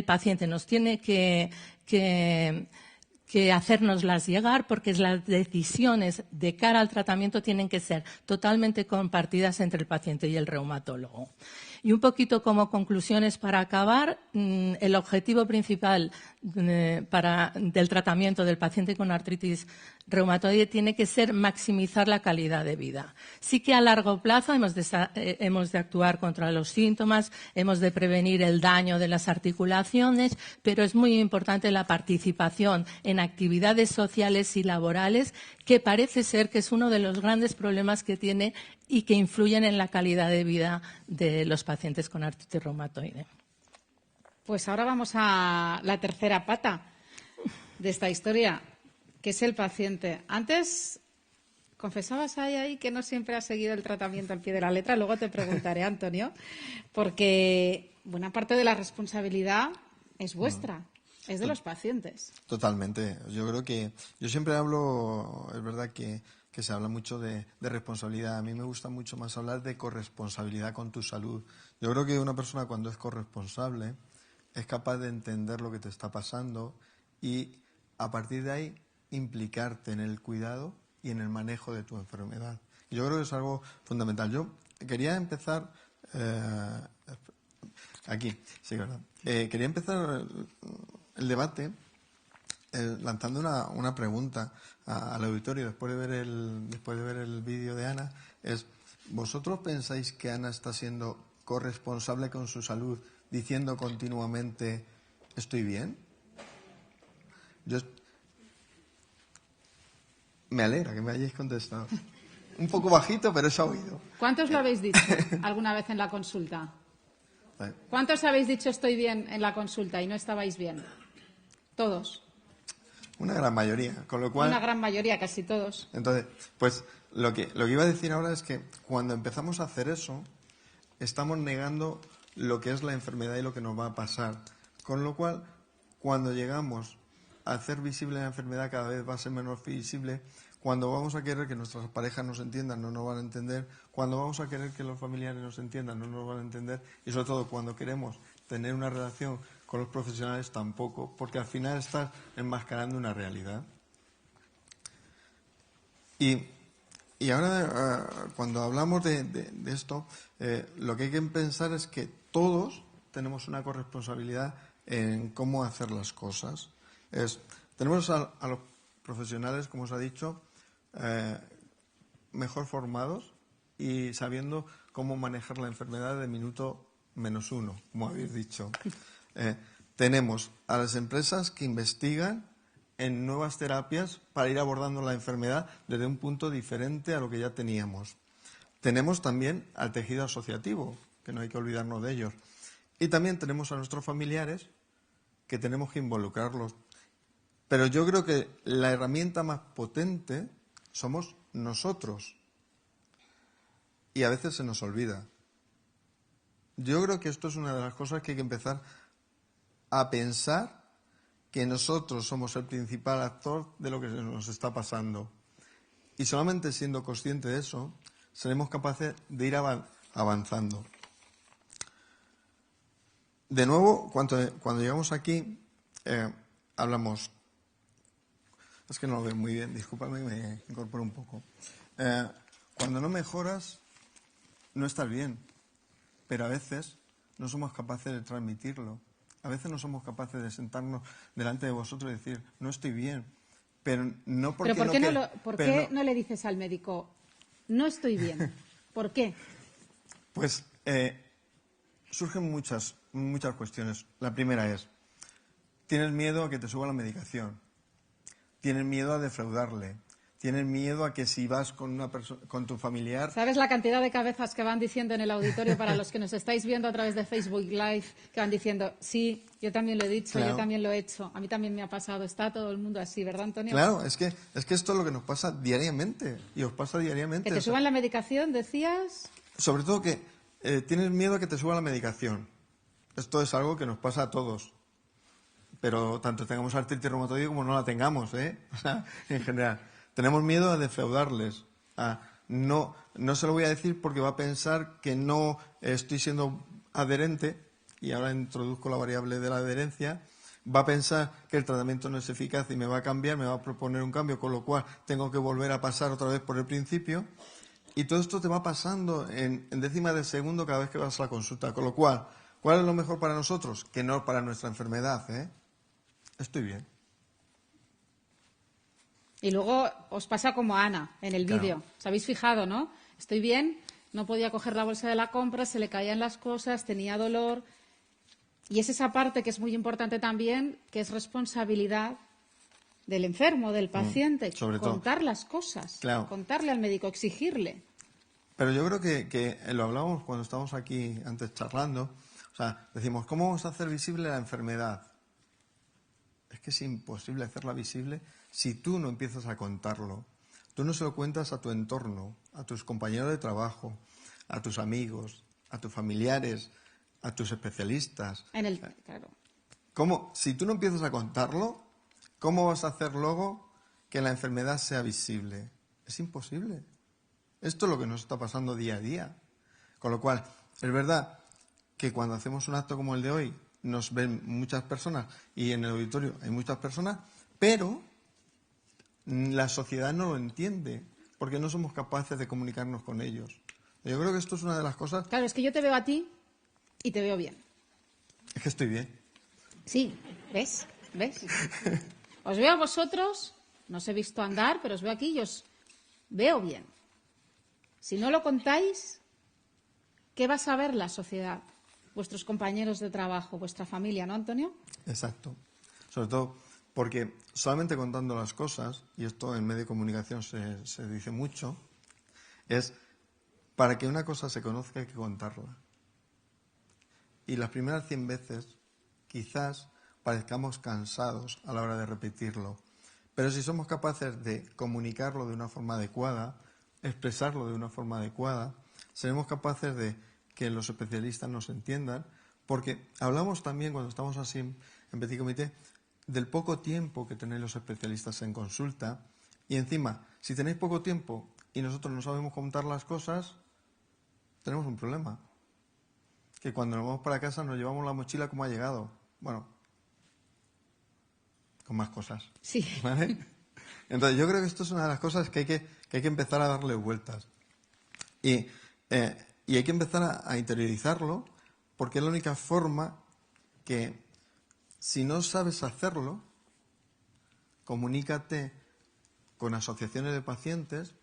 paciente nos tiene que hacérnoslas llegar, porque las decisiones de cara al tratamiento tienen que ser totalmente compartidas entre el paciente y el reumatólogo. Y un poquito como conclusiones para acabar, el objetivo principal del tratamiento del paciente con artritis reumatoide tiene que ser maximizar la calidad de vida. Sí que a largo plazo hemos de actuar contra los síntomas, hemos de prevenir el daño de las articulaciones, pero es muy importante la participación en actividades sociales y laborales, que parece ser que es uno de los grandes problemas que tiene y que influyen en la calidad de vida de los pacientes con artritis reumatoide. Pues ahora vamos a la tercera pata de esta historia, que es el paciente. Antes confesabas ahí que no siempre has seguido el tratamiento al pie de la letra. Luego te preguntaré, Antonio, porque buena parte de la responsabilidad es vuestra, es de los pacientes. Totalmente. Yo creo que yo siempre hablo, es verdad que se habla mucho de responsabilidad. A mí me gusta mucho más hablar de corresponsabilidad con tu salud. Yo creo que una persona, cuando es corresponsable, es capaz de entender lo que te está pasando y a partir de ahí implicarte en el cuidado y en el manejo de tu enfermedad. Yo creo que es algo fundamental. Yo quería empezar aquí, sí, ¿verdad? Quería empezar el debate lanzando una pregunta al auditorio después de ver el vídeo de Ana. ¿Vosotros pensáis que Ana está siendo corresponsable con su salud, diciendo continuamente estoy bien? Me alegra que me hayáis contestado. Un poco bajito, pero se ha oído. ¿Cuántos lo habéis dicho alguna vez en la consulta? ¿Cuántos habéis dicho estoy bien en la consulta y no estabais bien? Todos. Una gran mayoría, con lo cual... Una gran mayoría, casi todos. Entonces, pues lo que iba a decir ahora es que cuando empezamos a hacer eso, estamos negando lo que es la enfermedad y lo que nos va a pasar. Con lo cual, cuando llegamos a hacer visible la enfermedad, cada vez va a ser menos visible. Cuando vamos a querer que nuestras parejas nos entiendan, no nos van a entender. Cuando vamos a querer que los familiares nos entiendan, no nos van a entender. Y sobre todo, cuando queremos tener una relación con los profesionales, tampoco, porque al final estás enmascarando una realidad. Y ahora, cuando hablamos de esto, lo que hay que pensar es que todos tenemos una corresponsabilidad en cómo hacer las cosas. Tenemos a los profesionales, como os ha dicho, mejor formados y sabiendo cómo manejar la enfermedad de minuto -1, como habéis dicho. Tenemos a las empresas que investigan en nuevas terapias para ir abordando la enfermedad desde un punto diferente a lo que ya teníamos. Tenemos también al tejido asociativo, que no hay que olvidarnos de ellos. Y también tenemos a nuestros familiares, que tenemos que involucrarlos. Pero yo creo que la herramienta más potente somos nosotros. Y a veces se nos olvida. Yo creo que esto es una de las cosas que hay que empezar a pensar, que nosotros somos el principal actor de lo que nos está pasando. Y solamente siendo consciente de eso, seremos capaces de ir avanzando. De nuevo, cuando llegamos aquí, hablamos... Es que no lo veo muy bien, discúlpame, me incorporo un poco. Cuando no mejoras, no estás bien, pero a veces no somos capaces de transmitirlo. A veces no somos capaces de sentarnos delante de vosotros y decir, no estoy bien, pero no porque... ¿Pero por qué no le dices al médico, no estoy bien? ¿Por qué? Pues surgen muchas muchas cuestiones. La primera es, tienes miedo a que te suba la medicación, tienes miedo a defraudarle, tienes miedo a que si vas con con tu familiar... ¿Sabes la cantidad de cabezas que van diciendo en el auditorio, para los que nos estáis viendo a través de Facebook Live, que van diciendo, sí, yo también lo he dicho, Claro. yo también lo he hecho, a mí también me ha pasado, está todo el mundo así, ¿verdad, Antonio? Claro, es que esto es lo que nos pasa diariamente, y os pasa diariamente. Que te suban la medicación, decías... Sobre todo que tienes miedo a que te suba la medicación. Esto es algo que nos pasa a todos. Pero tanto tengamos artritis reumatoide como no la tengamos, ¿eh? O sea, en general. Tenemos miedo a defraudarles. No se lo voy a decir porque va a pensar que no estoy siendo adherente, y ahora introduzco la variable de la adherencia. Va a pensar que el tratamiento no es eficaz y me va a cambiar, me va a proponer un cambio, con lo cual tengo que volver a pasar otra vez por el principio. Y todo esto te va pasando en décimas de segundo cada vez que vas a la consulta. Con lo cual, ¿cuál es lo mejor para nosotros? Que no para nuestra enfermedad, ¿eh? Estoy bien. Y luego os pasa como a Ana en el Claro. vídeo. ¿Os habéis fijado, no? Estoy bien, no podía coger la bolsa de la compra, se le caían las cosas, tenía dolor. Y es esa parte que es muy importante también, que es responsabilidad del enfermo, del paciente. sobre todo. Contar las cosas, Claro. contarle al médico, exigirle. Pero yo creo que lo hablábamos cuando estábamos aquí antes charlando. O sea, decimos, ¿cómo vamos a hacer visible la enfermedad? Es que es imposible hacerla visible si tú no empiezas a contarlo. Tú no se lo cuentas a tu entorno, a tus compañeros de trabajo, a tus amigos, a tus familiares, a tus especialistas. Claro. ¿Cómo? Si tú no empiezas a contarlo, ¿cómo vas a hacer luego que la enfermedad sea visible? Es imposible. Esto es lo que nos está pasando día a día. Con lo cual, es verdad que cuando hacemos un acto como el de hoy, nos ven muchas personas y en el auditorio hay muchas personas, pero la sociedad no lo entiende porque no somos capaces de comunicarnos con ellos. Yo creo que esto es una de las cosas... Claro, es que yo te veo a ti y te veo bien. Es que estoy bien. Sí, ¿ves? Os veo a vosotros, no os he visto andar, pero os veo aquí y os veo bien. Si no lo contáis, ¿qué va a saber la sociedad? Vuestros compañeros de trabajo, vuestra familia, ¿no, Antonio? Exacto. Sobre todo porque solamente contando las cosas, y esto en medio de comunicación se dice mucho, es para que una cosa se conozca hay que contarla. Y las primeras 100 veces quizás parezcamos cansados a la hora de repetirlo. Pero si somos capaces de comunicarlo de una forma adecuada, expresarlo de una forma adecuada, seremos capaces de que los especialistas nos entiendan, porque hablamos también cuando estamos así en Petit Comité del poco tiempo que tenéis los especialistas en consulta, y encima, si tenéis poco tiempo y nosotros no sabemos contar las cosas, tenemos un problema. Que cuando nos vamos para casa nos llevamos la mochila como ha llegado. Bueno, con más cosas. Sí. ¿Vale? Entonces, yo creo que esto es una de las cosas que hay que empezar a darle vueltas. Y hay que empezar a interiorizarlo, porque es la única forma que, si no sabes hacerlo, comunícate con asociaciones de pacientes,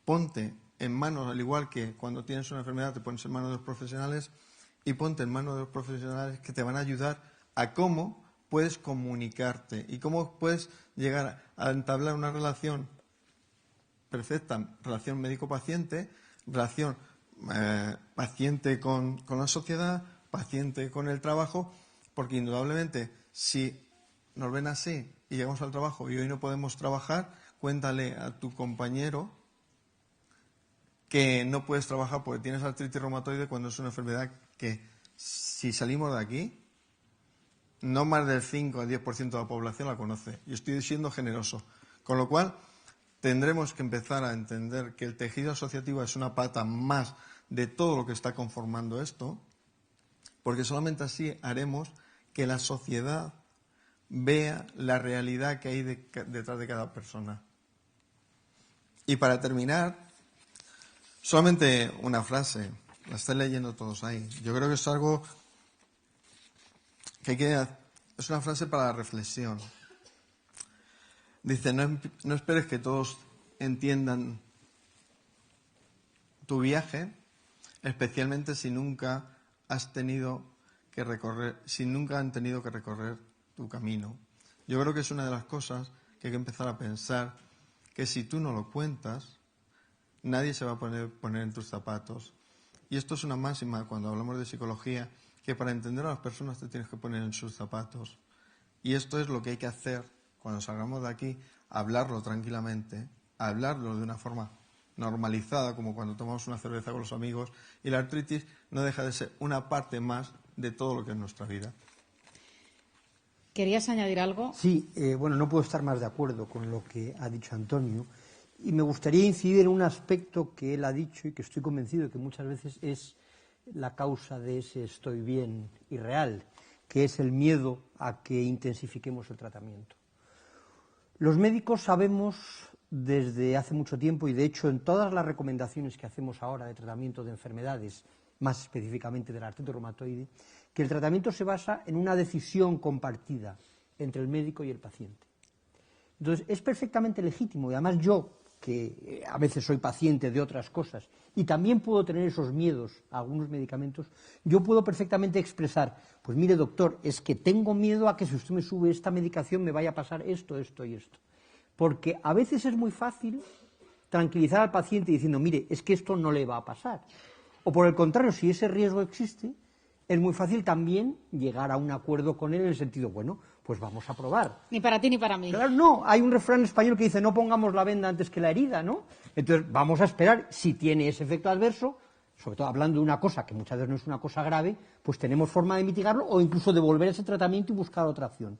ponte en manos, al igual que cuando tienes una enfermedad te pones en manos de los profesionales, y ponte en manos de los profesionales que te van a ayudar a cómo puedes comunicarte y cómo puedes llegar a entablar una relación perfecta, relación médico-paciente, relación paciente con la sociedad, paciente con el trabajo, porque indudablemente si nos ven así y llegamos al trabajo y hoy no podemos trabajar, cuéntale a tu compañero que no puedes trabajar porque tienes artritis reumatoide cuando es una enfermedad que, si salimos de aquí, no más del 5 al 10% de la población la conoce. Y estoy siendo generoso. Con lo cual, tendremos que empezar a entender que el tejido asociativo es una pata más de todo lo que está conformando esto, porque solamente así haremos que la sociedad vea la realidad que hay detrás de cada persona. Y para terminar, solamente una frase, la estáis leyendo todos ahí. Yo creo que es algo que es una frase para la reflexión. Dice, no esperes que todos entiendan tu viaje, especialmente si nunca has tenido que recorrer, si nunca han tenido que recorrer tu camino. Yo creo que es una de las cosas que hay que empezar a pensar, que si tú no lo cuentas, nadie se va a poner en tus zapatos. Y esto es una máxima cuando hablamos de psicología, que para entender a las personas te tienes que poner en sus zapatos. Y esto es lo que hay que hacer cuando salgamos de aquí, hablarlo tranquilamente, hablarlo de una forma normalizada, como cuando tomamos una cerveza con los amigos, y la artritis no deja de ser una parte más de todo lo que es nuestra vida. ¿Querías añadir algo? Sí, bueno, no puedo estar más de acuerdo con lo que ha dicho Antonio, y me gustaría incidir en un aspecto que él ha dicho y que estoy convencido de que muchas veces es la causa de ese estoy bien irreal, que es el miedo a que intensifiquemos el tratamiento. Los médicos sabemos desde hace mucho tiempo, y de hecho en todas las recomendaciones que hacemos ahora de tratamiento de enfermedades, más específicamente de la artritis reumatoide, que el tratamiento se basa en una decisión compartida entre el médico y el paciente. Entonces es perfectamente legítimo, y además yo, que a veces soy paciente de otras cosas y también puedo tener esos miedos a algunos medicamentos, yo puedo perfectamente expresar, pues mire doctor, es que tengo miedo a que si usted me sube esta medicación me vaya a pasar esto, esto y esto. Porque a veces es muy fácil tranquilizar al paciente diciendo, mire, es que esto no le va a pasar. O por el contrario, si ese riesgo existe, es muy fácil también llegar a un acuerdo con él en el sentido, bueno, pues vamos a probar. Ni para ti ni para mí. Claro, no, hay un refrán español que dice, no pongamos la venda antes que la herida, ¿no? Entonces vamos a esperar, si tiene ese efecto adverso, sobre todo hablando de una cosa que muchas veces no es una cosa grave, pues tenemos forma de mitigarlo o incluso de volver a ese tratamiento y buscar otra opción.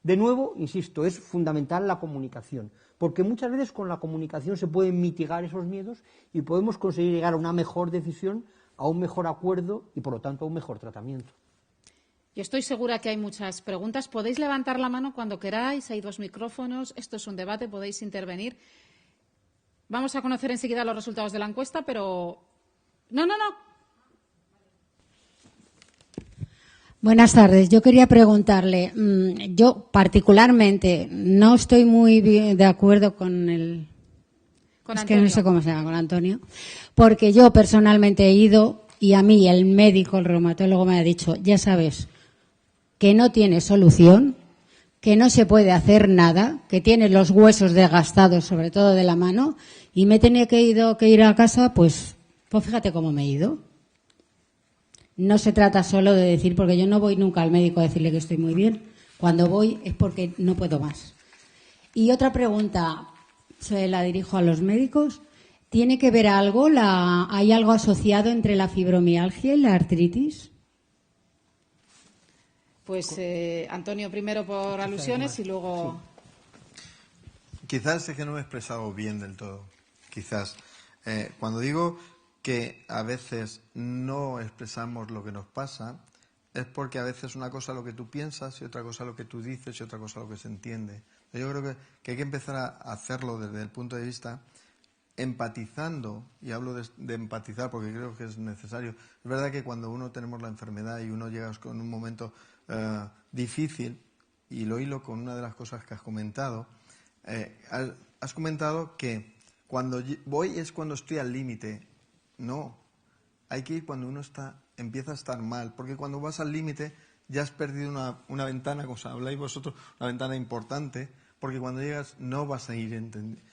De nuevo, insisto, es fundamental la comunicación, porque muchas veces con la comunicación se pueden mitigar esos miedos y podemos conseguir llegar a una mejor decisión, a un mejor acuerdo y, por lo tanto, a un mejor tratamiento. Yo estoy segura que hay muchas preguntas. Podéis levantar la mano cuando queráis, hay 2 micrófonos, esto es un debate, podéis intervenir. Vamos a conocer enseguida los resultados de la encuesta, pero... No. Buenas tardes. Yo quería preguntarle, yo particularmente no estoy muy de acuerdo con el... Es que no sé cómo se llama, con Antonio, porque yo personalmente he ido y a mí el médico, el reumatólogo me ha dicho, ya sabes, que no tiene solución, que no se puede hacer nada, que tiene los huesos desgastados, sobre todo de la mano, y me he tenido que ir a casa, pues fíjate cómo me he ido. No se trata solo de decir, porque yo no voy nunca al médico a decirle que estoy muy bien. Cuando voy es porque no puedo más. Y otra pregunta, se la dirijo a los médicos. ¿Tiene que ver algo, hay algo asociado entre la fibromialgia y la artritis? Pues Antonio, primero por alusiones y luego... Sí. Quizás es que no me he expresado bien del todo. Quizás. Cuando digo que a veces no expresamos lo que nos pasa, es porque a veces una cosa es lo que tú piensas y otra cosa es lo que tú dices y otra cosa es lo que se entiende. Yo creo que hay que empezar a hacerlo desde el punto de vista empatizando, y hablo de empatizar porque creo que es necesario. Es verdad que cuando uno tenemos la enfermedad y uno llega con un momento difícil, y lo hilo con una de las cosas que has comentado, has comentado que cuando voy es cuando estoy al límite. No, hay que ir cuando uno empieza a estar mal, porque cuando vas al límite ya has perdido una ventana, como habláis vosotros, una ventana importante, porque cuando llegas no vas a ir entendiendo.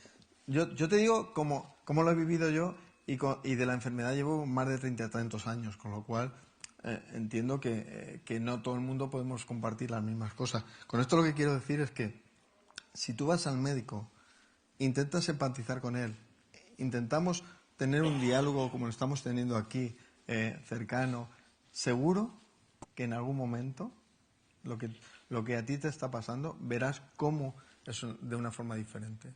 Yo te digo cómo lo he vivido yo y de la enfermedad llevo más de 30 y tantos años, con lo cual entiendo que no todo el mundo podemos compartir las mismas cosas. Con esto lo que quiero decir es que si tú vas al médico, intentas empatizar con él, intentamos tener un diálogo como lo estamos teniendo aquí, cercano, seguro que en algún momento lo que a ti te está pasando verás cómo es de una forma diferente.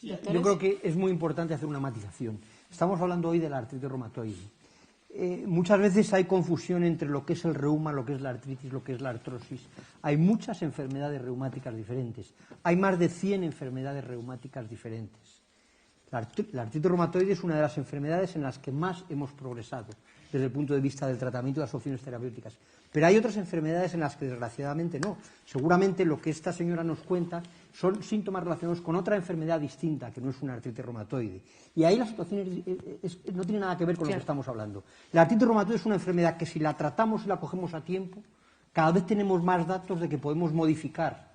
Yo creo que es muy importante hacer una matización. Estamos hablando hoy de la artritis reumatoide. Muchas veces hay confusión entre lo que es el reuma, lo que es la artritis, lo que es la artrosis. Hay muchas enfermedades reumáticas diferentes. Hay más de 100 enfermedades reumáticas diferentes. La artritis reumatoide es una de las enfermedades en las que más hemos progresado desde el punto de vista del tratamiento y las opciones terapéuticas. Pero hay otras enfermedades en las que desgraciadamente no. Seguramente lo que esta señora nos cuenta son síntomas relacionados con otra enfermedad distinta, que no es una artritis reumatoide. Y ahí la situación no tiene nada que ver con lo que estamos hablando. La artritis reumatoide es una enfermedad que si la tratamos y la cogemos a tiempo, cada vez tenemos más datos de que podemos modificar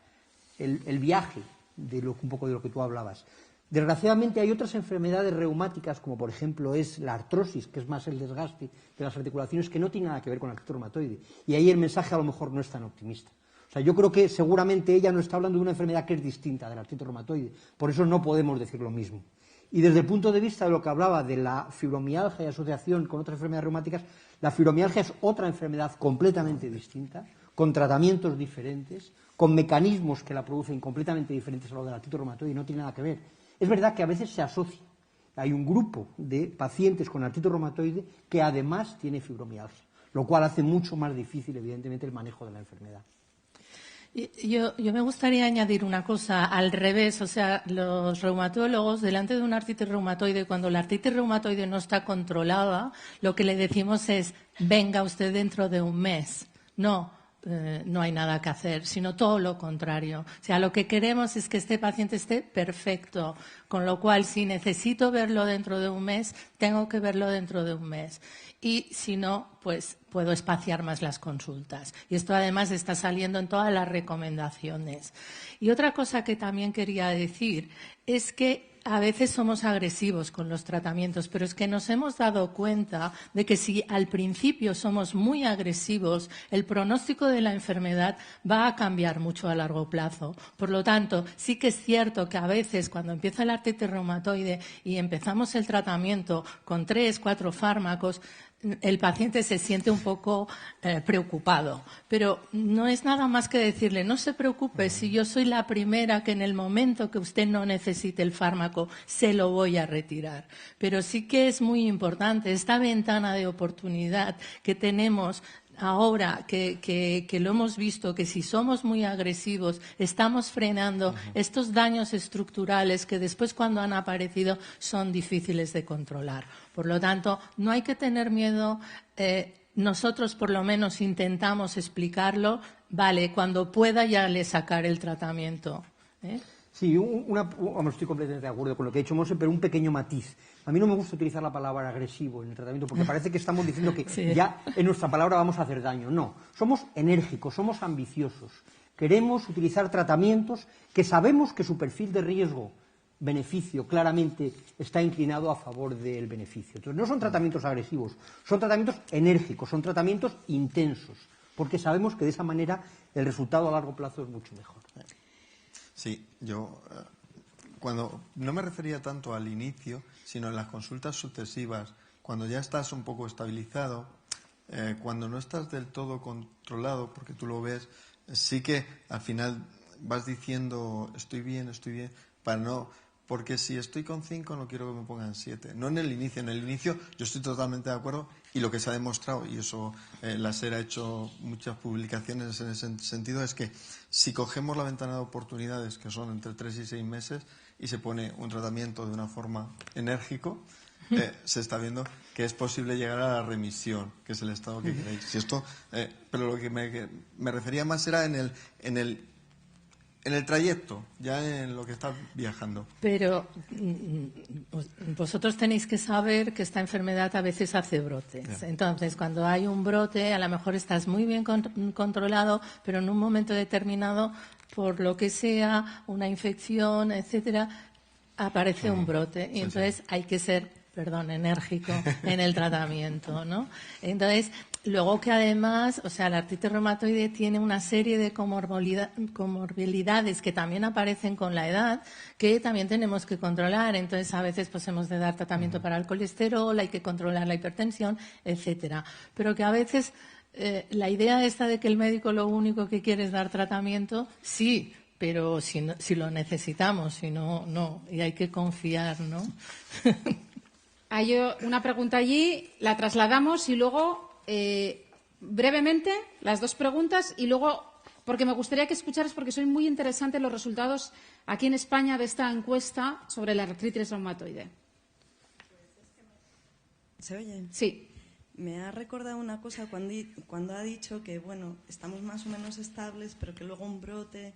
el viaje de un poco de lo que tú hablabas. Desgraciadamente hay otras enfermedades reumáticas, como por ejemplo es la artrosis, que es más el desgaste de las articulaciones, que no tiene nada que ver con la artritis reumatoide. Y ahí el mensaje a lo mejor no es tan optimista. O sea, yo creo que seguramente ella no está hablando de una enfermedad que es distinta de la artritis reumatoide. Por eso no podemos decir lo mismo. Y desde el punto de vista de lo que hablaba de la fibromialgia y asociación con otras enfermedades reumáticas, la fibromialgia es otra enfermedad completamente distinta, con tratamientos diferentes, con mecanismos que la producen completamente diferentes a los de la artritis reumatoide y no tiene nada que ver. Es verdad que a veces se asocia. Hay un grupo de pacientes con artritis reumatoide que además tiene fibromialgia, lo cual hace mucho más difícil, evidentemente, el manejo de la enfermedad. Yo me gustaría añadir una cosa al revés, o sea, los reumatólogos, delante de una artritis reumatoide, cuando la artritis reumatoide no está controlada, lo que le decimos es, venga usted dentro de un mes. No hay nada que hacer, sino todo lo contrario. O sea, lo que queremos es que este paciente esté perfecto, con lo cual, si necesito verlo dentro de un mes, tengo que verlo dentro de un mes. Y si no, pues puedo espaciar más las consultas. Y esto además está saliendo en todas las recomendaciones. Y otra cosa que también quería decir es que a veces somos agresivos con los tratamientos, pero es que nos hemos dado cuenta de que si al principio somos muy agresivos, el pronóstico de la enfermedad va a cambiar mucho a largo plazo. Por lo tanto, sí que es cierto que a veces cuando empieza la artritis reumatoide y empezamos el tratamiento con 3, 4 fármacos, el paciente se siente un poco preocupado, pero no es nada más que decirle, no se preocupe, si yo soy la primera que en el momento que usted no necesite el fármaco se lo voy a retirar. Pero sí que es muy importante esta ventana de oportunidad que tenemos ahora que lo hemos visto, que si somos muy agresivos estamos frenando estos daños estructurales que después cuando han aparecido son difíciles de controlar. Por lo tanto, no hay que tener miedo. Nosotros por lo menos intentamos explicarlo. Vale, cuando pueda ya le sacaré el tratamiento. Sí, estoy completamente de acuerdo con lo que ha dicho Monse, pero un pequeño matiz. A mí no me gusta utilizar la palabra agresivo en el tratamiento porque parece que estamos diciendo que ya en nuestra palabra vamos a hacer daño. No, somos enérgicos, somos ambiciosos. Queremos utilizar tratamientos que sabemos que su perfil de riesgo-beneficio claramente está inclinado a favor del beneficio. Entonces, no son tratamientos agresivos, son tratamientos enérgicos, son tratamientos intensos, porque sabemos que de esa manera el resultado a largo plazo es mucho mejor. Sí, yo cuando no me refería tanto al inicio, sino en las consultas sucesivas, cuando ya estás un poco estabilizado, cuando no estás del todo controlado, porque tú lo ves, sí que al final vas diciendo estoy bien, porque si estoy con 5 no quiero que me pongan 7. No en el inicio yo estoy totalmente de acuerdo y lo que se ha demostrado, y eso la SER ha hecho muchas publicaciones en ese sentido, es que si cogemos la ventana de oportunidades, que son entre 3 y 6 meses, y se pone un tratamiento de una forma enérgico, se está viendo que es posible llegar a la remisión, que es el estado que queréis. Si esto, pero lo que me refería más era en el trayecto, ya en lo que estás viajando. Pero vosotros tenéis que saber que esta enfermedad a veces hace brotes. Entonces, cuando hay un brote, a lo mejor estás muy bien controlado, pero en un momento determinado, por lo que sea, una infección, etcétera, aparece un brote. Y entonces hay que ser, enérgico en el tratamiento, ¿no? Entonces, luego que además, o sea, la artritis reumatoide tiene una serie de comorbilidades que también aparecen con la edad, que también tenemos que controlar. Entonces, a veces pues hemos de dar tratamiento para el colesterol, hay que controlar la hipertensión, etcétera. Pero que a veces la idea esta de que el médico lo único que quiere es dar tratamiento, sí, pero si lo necesitamos, si no, no. Y hay que confiar, ¿no? Hay una pregunta allí, la trasladamos y luego, brevemente, las dos preguntas y luego, porque me gustaría que escucharas, porque son muy interesantes los resultados aquí en España de esta encuesta sobre la artritis reumatoide. ¿Se oye? Sí. Me ha recordado una cosa cuando ha dicho que, bueno, estamos más o menos estables, pero que luego un brote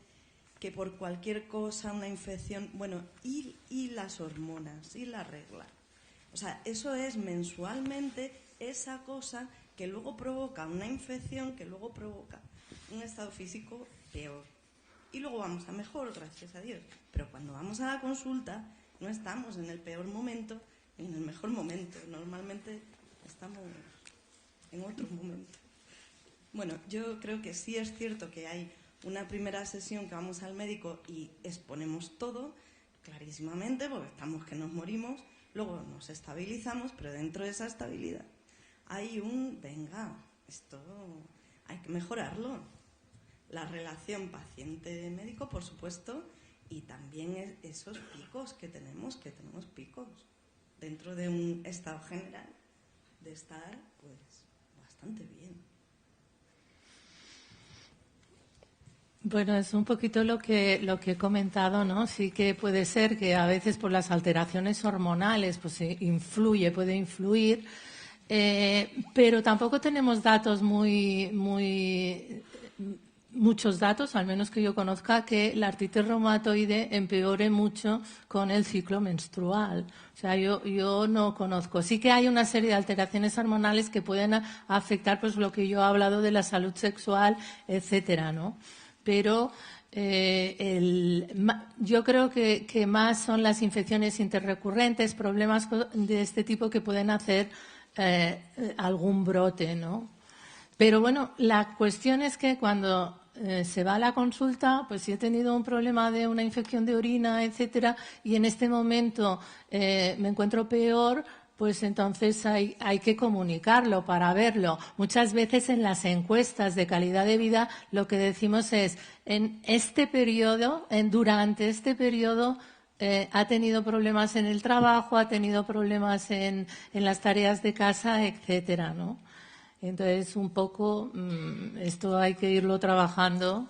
que por cualquier cosa, una infección, bueno, y las hormonas, y la regla. O sea, eso es mensualmente esa cosa que luego provoca una infección, que luego provoca un estado físico peor. Y luego vamos a mejor, gracias a Dios. Pero cuando vamos a la consulta, no estamos en el peor momento, ni en el mejor momento. Normalmente estamos en otro momento. Bueno, yo creo que sí es cierto que hay una primera sesión que vamos al médico y exponemos todo clarísimamente, porque estamos que nos morimos, luego nos estabilizamos, pero dentro de esa estabilidad hay venga, esto hay que mejorarlo. La relación paciente-médico, por supuesto, y también esos picos que tenemos picos dentro de un estado general de estar, pues, bastante bien. Bueno, es un poquito lo que he comentado, ¿no? Sí que puede ser que a veces por las alteraciones hormonales pues puede influir, pero tampoco tenemos datos muchos datos, al menos que yo conozca, que la artritis reumatoide empeore mucho con el ciclo menstrual. O sea, yo no conozco. Sí que hay una serie de alteraciones hormonales que pueden afectar pues lo que yo he hablado de la salud sexual, etcétera, ¿no? Pero yo creo que más son las infecciones interrecurrentes, problemas de este tipo que pueden hacer algún brote, ¿no? Pero bueno, la cuestión es que cuando se va a la consulta, pues si he tenido un problema de una infección de orina, etcétera, y en este momento me encuentro peor, pues entonces hay que comunicarlo para verlo. Muchas veces en las encuestas de calidad de vida lo que decimos es, durante este periodo ha tenido problemas en el trabajo, ha tenido problemas en las tareas de casa, etcétera, ¿no? Entonces, un poco esto hay que irlo trabajando.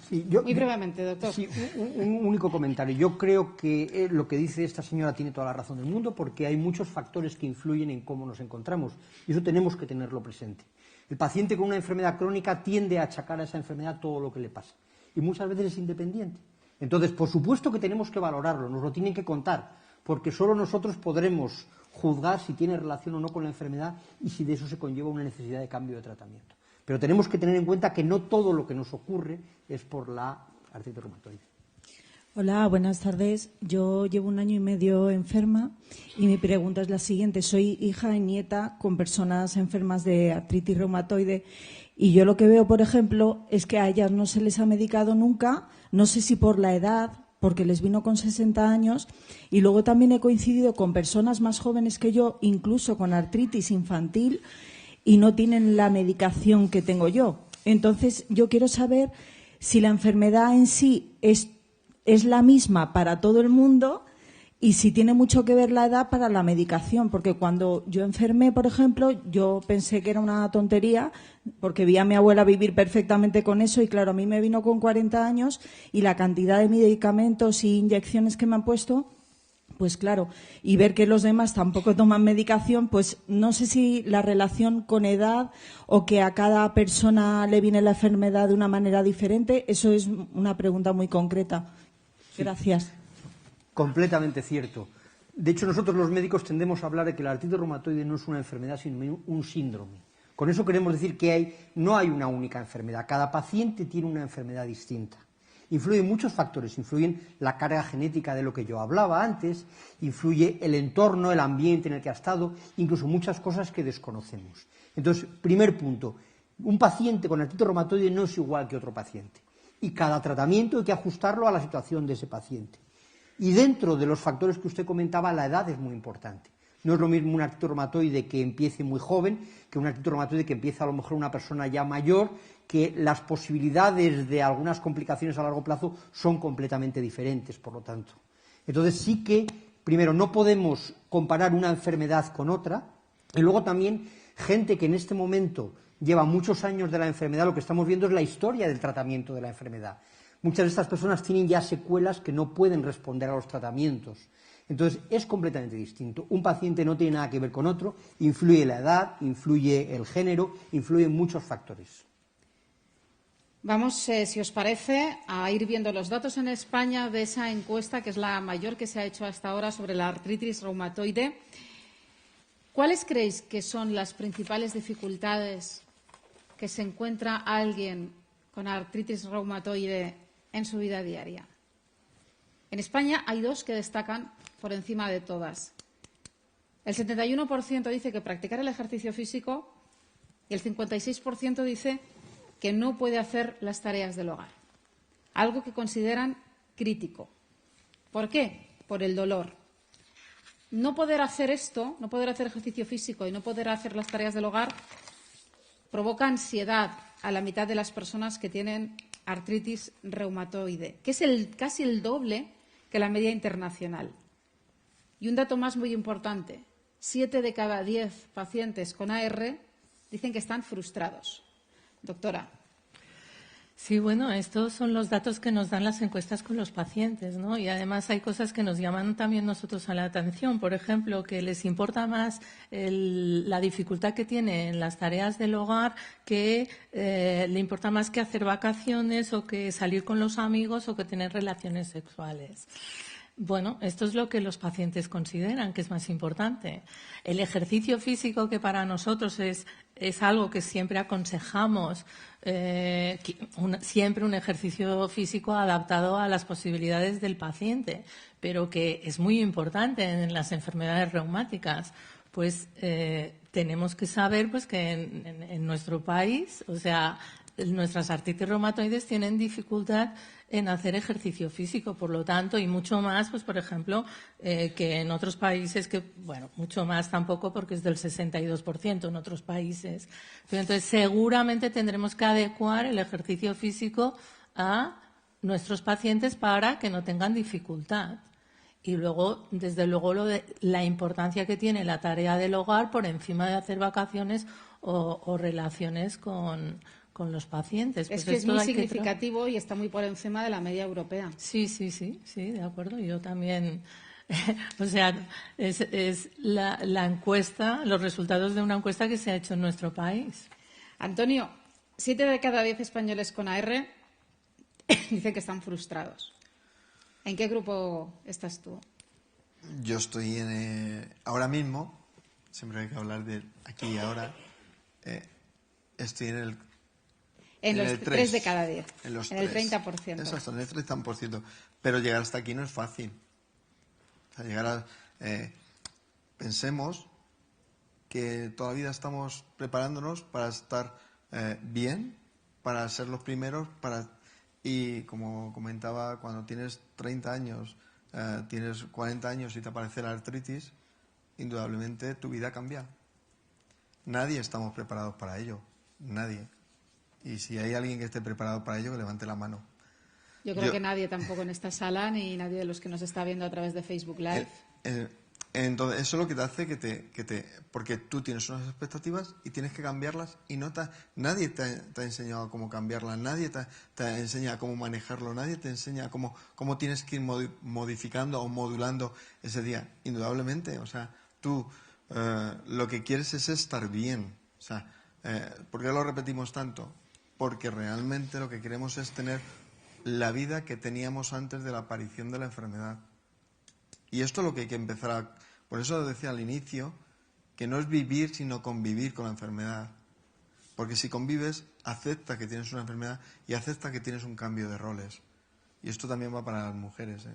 Sí, muy brevemente, doctor. Sí, un único comentario. Yo creo que lo que dice esta señora tiene toda la razón del mundo, porque hay muchos factores que influyen en cómo nos encontramos, y eso tenemos que tenerlo presente. El paciente con una enfermedad crónica tiende a achacar a esa enfermedad todo lo que le pasa, y muchas veces es independiente. Entonces, por supuesto que tenemos que valorarlo, nos lo tienen que contar, porque solo nosotros podremos juzgar si tiene relación o no con la enfermedad y si de eso se conlleva una necesidad de cambio de tratamiento. Pero tenemos que tener en cuenta que no todo lo que nos ocurre es por la artritis reumatoide. Hola, buenas tardes. Yo llevo 1 año y medio enferma y mi pregunta es la siguiente. Soy hija y nieta con personas enfermas de artritis reumatoide y yo lo que veo, por ejemplo, es que a ellas no se les ha medicado nunca, no sé si por la edad, porque les vino con 60 años, y luego también he coincidido con personas más jóvenes que yo, incluso con artritis infantil, y no tienen la medicación que tengo yo. Entonces, yo quiero saber si la enfermedad en sí es la misma para todo el mundo y si tiene mucho que ver la edad para la medicación, porque cuando yo enfermé, por ejemplo, yo pensé que era una tontería porque vi a mi abuela vivir perfectamente con eso y claro, a mí me vino con 40 años y la cantidad de medicamentos y inyecciones que me han puesto, pues claro, y ver que los demás tampoco toman medicación, pues no sé si la relación con edad o que a cada persona le viene la enfermedad de una manera diferente, eso es una pregunta muy concreta. Gracias. Sí, completamente cierto. De hecho, nosotros los médicos tendemos a hablar de que la artritis reumatoide no es una enfermedad, sino un síndrome. Con eso queremos decir que no hay una única enfermedad. Cada paciente tiene una enfermedad distinta. Influyen muchos factores, influyen la carga genética de lo que yo hablaba antes, influye el entorno, el ambiente en el que ha estado, incluso muchas cosas que desconocemos. Entonces, primer punto, un paciente con artritis reumatoide no es igual que otro paciente. Y cada tratamiento hay que ajustarlo a la situación de ese paciente. Y dentro de los factores que usted comentaba, la edad es muy importante. No es lo mismo una artritis reumatoide que empiece muy joven que una artritis reumatoide que empieza a lo mejor una persona ya mayor, que las posibilidades de algunas complicaciones a largo plazo son completamente diferentes, por lo tanto. Entonces sí que, primero, no podemos comparar una enfermedad con otra, y luego también gente que en este momento lleva muchos años de la enfermedad, lo que estamos viendo es la historia del tratamiento de la enfermedad. Muchas de estas personas tienen ya secuelas que no pueden responder a los tratamientos. Entonces, es completamente distinto. Un paciente no tiene nada que ver con otro, influye la edad, influye el género, influyen muchos factores. Vamos, si os parece, a ir viendo los datos en España de esa encuesta, que es la mayor que se ha hecho hasta ahora sobre la artritis reumatoide. ¿Cuáles creéis que son las principales dificultades que se encuentra alguien con artritis reumatoide en su vida diaria? En España hay dos que destacan por encima de todas. El 71% dice que practicar el ejercicio físico y el 56% dice que no puede hacer las tareas del hogar, algo que consideran crítico. ¿Por qué? Por el dolor. No poder hacer esto, no poder hacer ejercicio físico y no poder hacer las tareas del hogar, provoca ansiedad a la mitad de las personas que tienen artritis reumatoide, que es casi el doble que la media internacional. Y un dato más muy importante, 7 de cada 10 pacientes con AR dicen que están frustrados. Doctora. Sí, bueno, estos son los datos que nos dan las encuestas con los pacientes, ¿no? Y además hay cosas que nos llaman también nosotros a la atención. Por ejemplo, que les importa más la dificultad que tiene en las tareas del hogar, que le importa más que hacer vacaciones o que salir con los amigos o que tener relaciones sexuales. Bueno, esto es lo que los pacientes consideran que es más importante. El ejercicio físico, que para nosotros es algo que siempre aconsejamos, siempre un ejercicio físico adaptado a las posibilidades del paciente, pero que es muy importante en las enfermedades reumáticas. Pues tenemos que saber pues, que en nuestro país, o sea, nuestras artritis reumatoides tienen dificultad en hacer ejercicio físico, por lo tanto, y mucho más, pues por ejemplo, que en otros países, que bueno, mucho más tampoco porque es del 62% en otros países. Pero entonces seguramente tendremos que adecuar el ejercicio físico a nuestros pacientes para que no tengan dificultad. Y luego, desde luego, la importancia que tiene la tarea del hogar por encima de hacer vacaciones o relaciones con los pacientes. Es que es muy significativo y está muy por encima de la media europea. Sí, de acuerdo. Yo también, o sea, es la encuesta, los resultados de una encuesta que se ha hecho en nuestro país. Antonio, 7 de cada 10 españoles con AR dicen que están frustrados. ¿En qué grupo estás tú? Yo estoy ahora mismo, siempre hay que hablar de aquí y ahora, estoy en los 3 de cada 10, en el 30%. Exacto, en el 30%. Pero llegar hasta aquí no es fácil. O sea, pensemos que toda la vida estamos preparándonos para estar bien, para ser los primeros, y como comentaba, cuando tienes 30 años, tienes 40 años y te aparece la artritis, indudablemente tu vida cambia. Nadie estamos preparados para ello, nadie. Y si hay alguien que esté preparado para ello, que levante la mano. Yo creo que nadie tampoco en esta sala, ni nadie de los que nos está viendo a través de Facebook Live. Entonces, eso es lo que te hace porque tú tienes unas expectativas y tienes que cambiarlas y nadie te ha enseñado cómo cambiarlas, nadie te enseña cómo manejarlo, nadie te enseña cómo tienes que ir modificando o modulando ese día. Indudablemente, o sea, tú lo que quieres es estar bien. O sea, ¿por qué lo repetimos tanto? Porque realmente lo que queremos es tener la vida que teníamos antes de la aparición de la enfermedad. Y esto es lo que hay que empezar Por eso decía al inicio que no es vivir, sino convivir con la enfermedad. Porque si convives, acepta que tienes una enfermedad y acepta que tienes un cambio de roles. Y esto también va para las mujeres,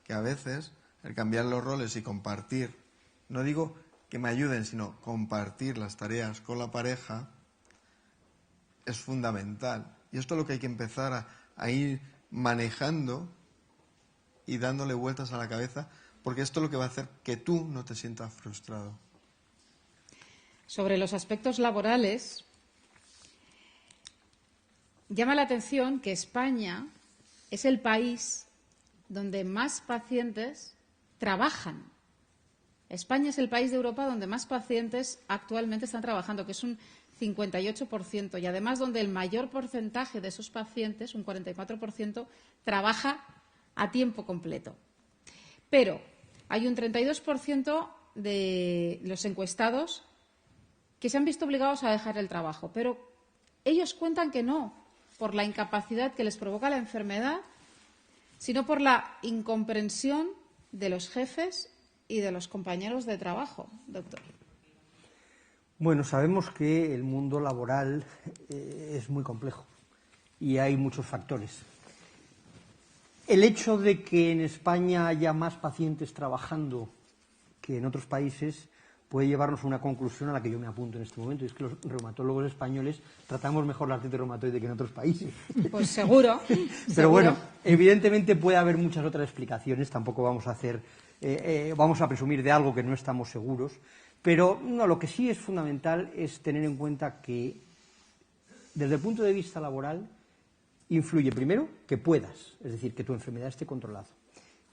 que a veces el cambiar los roles y compartir, no digo que me ayuden, sino compartir las tareas con la pareja, es fundamental. Y esto es lo que hay que empezar a ir manejando y dándole vueltas a la cabeza, porque esto es lo que va a hacer que tú no te sientas frustrado. Sobre los aspectos laborales, llama la atención que España es el país donde más pacientes trabajan. España es el país de Europa donde más pacientes actualmente están trabajando, que es un 58%, y además donde el mayor porcentaje de esos pacientes, un 44%, trabaja a tiempo completo. Pero hay un 32% de los encuestados que se han visto obligados a dejar el trabajo, pero ellos cuentan que no, por la incapacidad que les provoca la enfermedad, sino por la incomprensión de los jefes y de los compañeros de trabajo, doctor. Bueno, sabemos que el mundo laboral es muy complejo y hay muchos factores. El hecho de que en España haya más pacientes trabajando que en otros países puede llevarnos a una conclusión a la que yo me apunto en este momento, y es que los reumatólogos españoles tratamos mejor la artritis reumatoide que en otros países. Pues seguro. Pero bueno, evidentemente puede haber muchas otras explicaciones, tampoco vamos a presumir de algo que no estamos seguros, pero no, lo que sí es fundamental es tener en cuenta que desde el punto de vista laboral influye primero que puedas, es decir, que tu enfermedad esté controlada.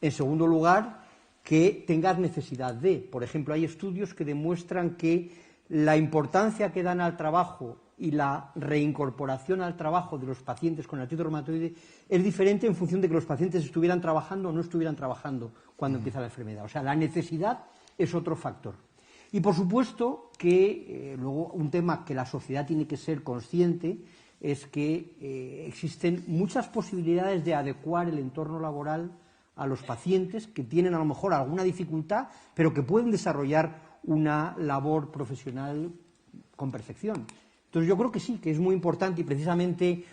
En segundo lugar, que tengas necesidad de. Por ejemplo, hay estudios que demuestran que la importancia que dan al trabajo y la reincorporación al trabajo de los pacientes con artritis reumatoide es diferente en función de que los pacientes estuvieran trabajando o no estuvieran trabajando cuando empieza la enfermedad. O sea, la necesidad es otro factor. Y por supuesto que luego un tema que la sociedad tiene que ser consciente es que existen muchas posibilidades de adecuar el entorno laboral a los pacientes que tienen a lo mejor alguna dificultad, pero que pueden desarrollar una labor profesional con perfección. Entonces yo creo que sí, que es muy importante y precisamente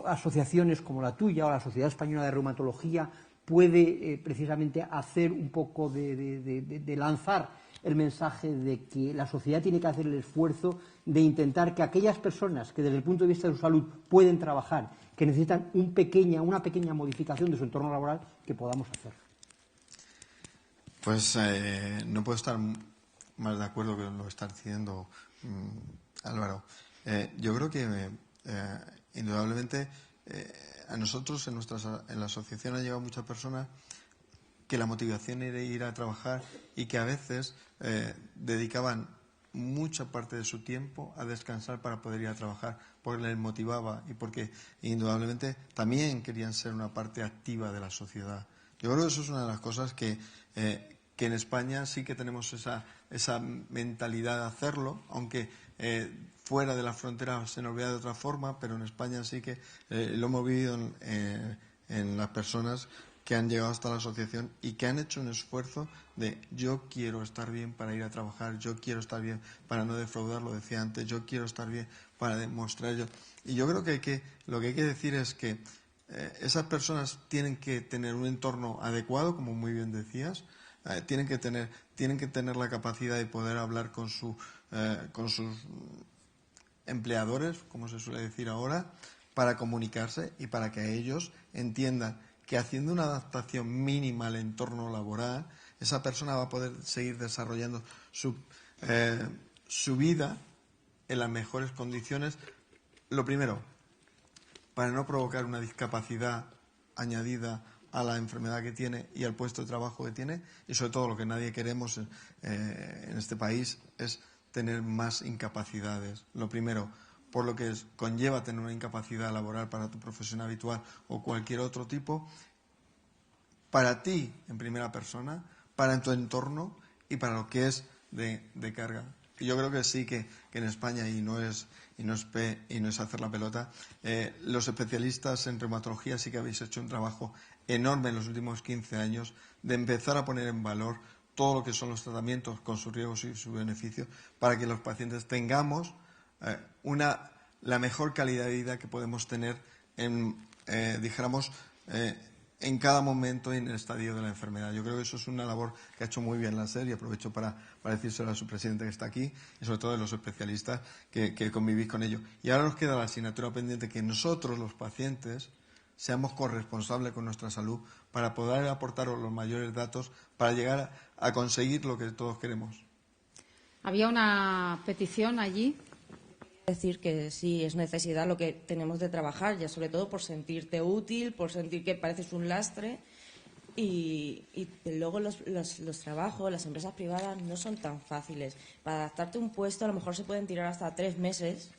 asociaciones como la tuya o la Sociedad Española de Reumatología puede precisamente hacer un poco de lanzar el mensaje de que la sociedad tiene que hacer el esfuerzo de intentar que aquellas personas que desde el punto de vista de su salud pueden trabajar, que necesitan una pequeña modificación de su entorno laboral, que podamos hacer. Pues no puedo estar más de acuerdo con lo que está diciendo Álvaro. Yo creo que indudablemente a nosotros en la asociación han llegado muchas personas que la motivación era ir a trabajar y que a veces dedicaban mucha parte de su tiempo a descansar para poder ir a trabajar, porque les motivaba y porque indudablemente también querían ser una parte activa de la sociedad. Yo creo que eso es una de las cosas que en España sí que tenemos esa mentalidad de hacerlo, aunque fuera de la frontera se nos vea de otra forma, pero en España sí que lo hemos vivido en las personas que han llegado hasta la asociación y que han hecho un esfuerzo de yo quiero estar bien para ir a trabajar, yo quiero estar bien para no defraudar, lo decía antes, yo quiero estar bien para demostrar yo. Y yo creo que lo que hay que decir es que esas personas tienen que tener un entorno adecuado, como muy bien decías, tienen que tener la capacidad de poder hablar con sus empleadores, como se suele decir ahora, para comunicarse y para que ellos entiendan que haciendo una adaptación mínima al entorno laboral, esa persona va a poder seguir desarrollando su vida en las mejores condiciones. Lo primero, para no provocar una discapacidad añadida a la enfermedad que tiene y al puesto de trabajo que tiene, y sobre todo lo que nadie queremos en este país es tener más incapacidades. Lo primero, por lo que conlleva tener una incapacidad laboral para tu profesión habitual o cualquier otro tipo, para ti en primera persona, para tu entorno y para lo que es de carga. Y yo creo que sí que en España, y no es hacer la pelota, los especialistas en reumatología sí que habéis hecho un trabajo enorme en los últimos 15 años de empezar a poner en valor todo lo que son los tratamientos con sus riesgos y sus beneficios para que los pacientes tengamos la mejor calidad de vida que podemos tener en cada momento en el estadio de la enfermedad. Yo creo que eso es una labor que ha hecho muy bien la SER y aprovecho para decírselo a su presidente que está aquí y sobre todo a los especialistas que convivís con ellos. Y ahora nos queda la asignatura pendiente que nosotros, los pacientes, seamos corresponsables con nuestra salud para poder aportaros los mayores datos para llegar a conseguir lo que todos queremos. Había una petición allí. Decir que sí es necesidad lo que tenemos de trabajar, ya sobre todo por sentirte útil, por sentir que pareces un lastre y luego los trabajos, las empresas privadas no son tan fáciles. Para adaptarte a un puesto a lo mejor se pueden tirar hasta 3 meses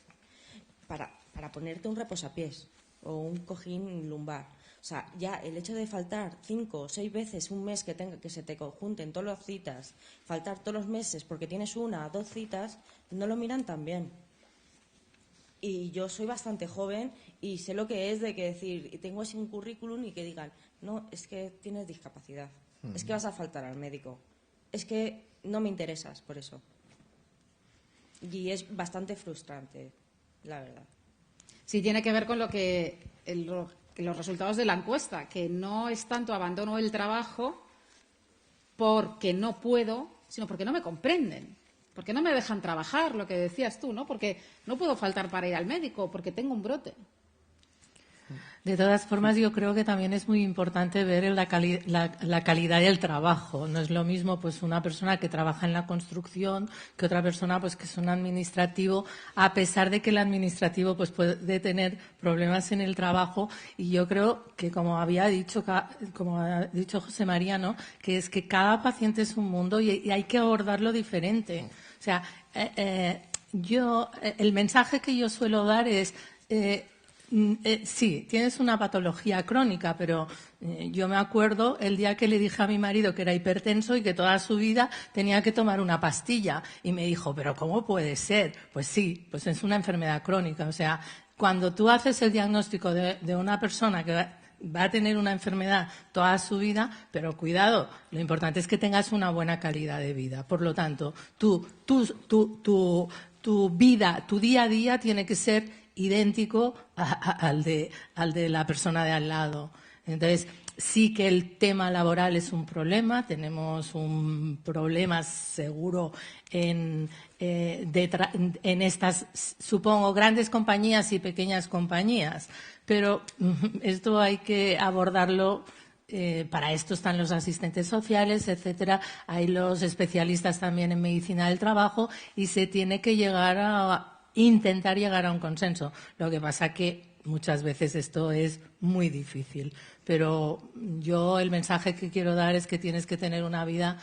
para ponerte un reposapiés o un cojín lumbar. O sea, ya el hecho de faltar 5 o 6 veces un mes que se te conjunten todas las citas, faltar todos los meses porque tienes 1 o 2 citas, no lo miran tan bien. Y yo soy bastante joven y sé lo que es de que decir, y tengo así un currículum y que digan, no, es que tienes discapacidad, es que vas a faltar al médico, es que no me interesas por eso. Y es bastante frustrante, la verdad. Sí, tiene que ver con lo que los resultados de la encuesta, que no es tanto abandono del trabajo porque no puedo, sino porque no me comprenden, porque no me dejan trabajar, lo que decías tú, ¿no? Porque no puedo faltar para ir al médico, porque tengo un brote. De todas formas, yo creo que también es muy importante ver la calidad del trabajo. No es lo mismo pues una persona que trabaja en la construcción que otra persona pues que es un administrativo, a pesar de que el administrativo pues puede tener problemas en el trabajo. Y yo creo que, como ha dicho José María, ¿no?, que es que cada paciente es un mundo y hay que abordarlo diferente. O sea, el mensaje que yo suelo dar es sí, tienes una patología crónica, pero yo me acuerdo el día que le dije a mi marido que era hipertenso y que toda su vida tenía que tomar una pastilla. Y me dijo, ¿pero cómo puede ser? Pues sí, pues es una enfermedad crónica. O sea, cuando tú haces el diagnóstico de una persona que va a tener una enfermedad toda su vida, pero cuidado, lo importante es que tengas una buena calidad de vida. Por lo tanto, tu vida, tu día a día tiene que ser idéntico al de la persona de al lado. Entonces, sí que el tema laboral es un problema, tenemos un problema seguro en estas, supongo, grandes compañías y pequeñas compañías, pero esto hay que abordarlo. Para esto están los asistentes sociales, etcétera. Hay los especialistas también en medicina del trabajo y se tiene que intentar llegar a un consenso. Lo que pasa que muchas veces esto es muy difícil. Pero yo el mensaje que quiero dar es que tienes que tener una vida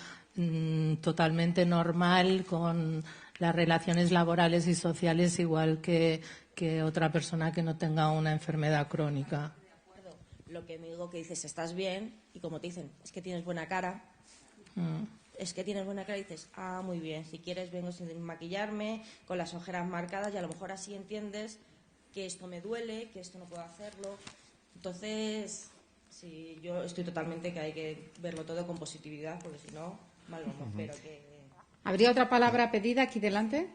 totalmente normal, con las relaciones laborales y sociales igual que otra persona que no tenga una enfermedad crónica. Lo que me digo que dices, estás bien, y como te dicen, es que tienes buena cara. Es que tienes buena cara y dices, muy bien, si quieres vengo sin maquillarme, con las ojeras marcadas, y a lo mejor así entiendes que esto me duele, que esto no puedo hacerlo. Entonces, sí, yo estoy totalmente que hay que verlo todo con positividad, porque si no, mal vamos. Pero que... ¿Habría otra palabra pedida aquí delante?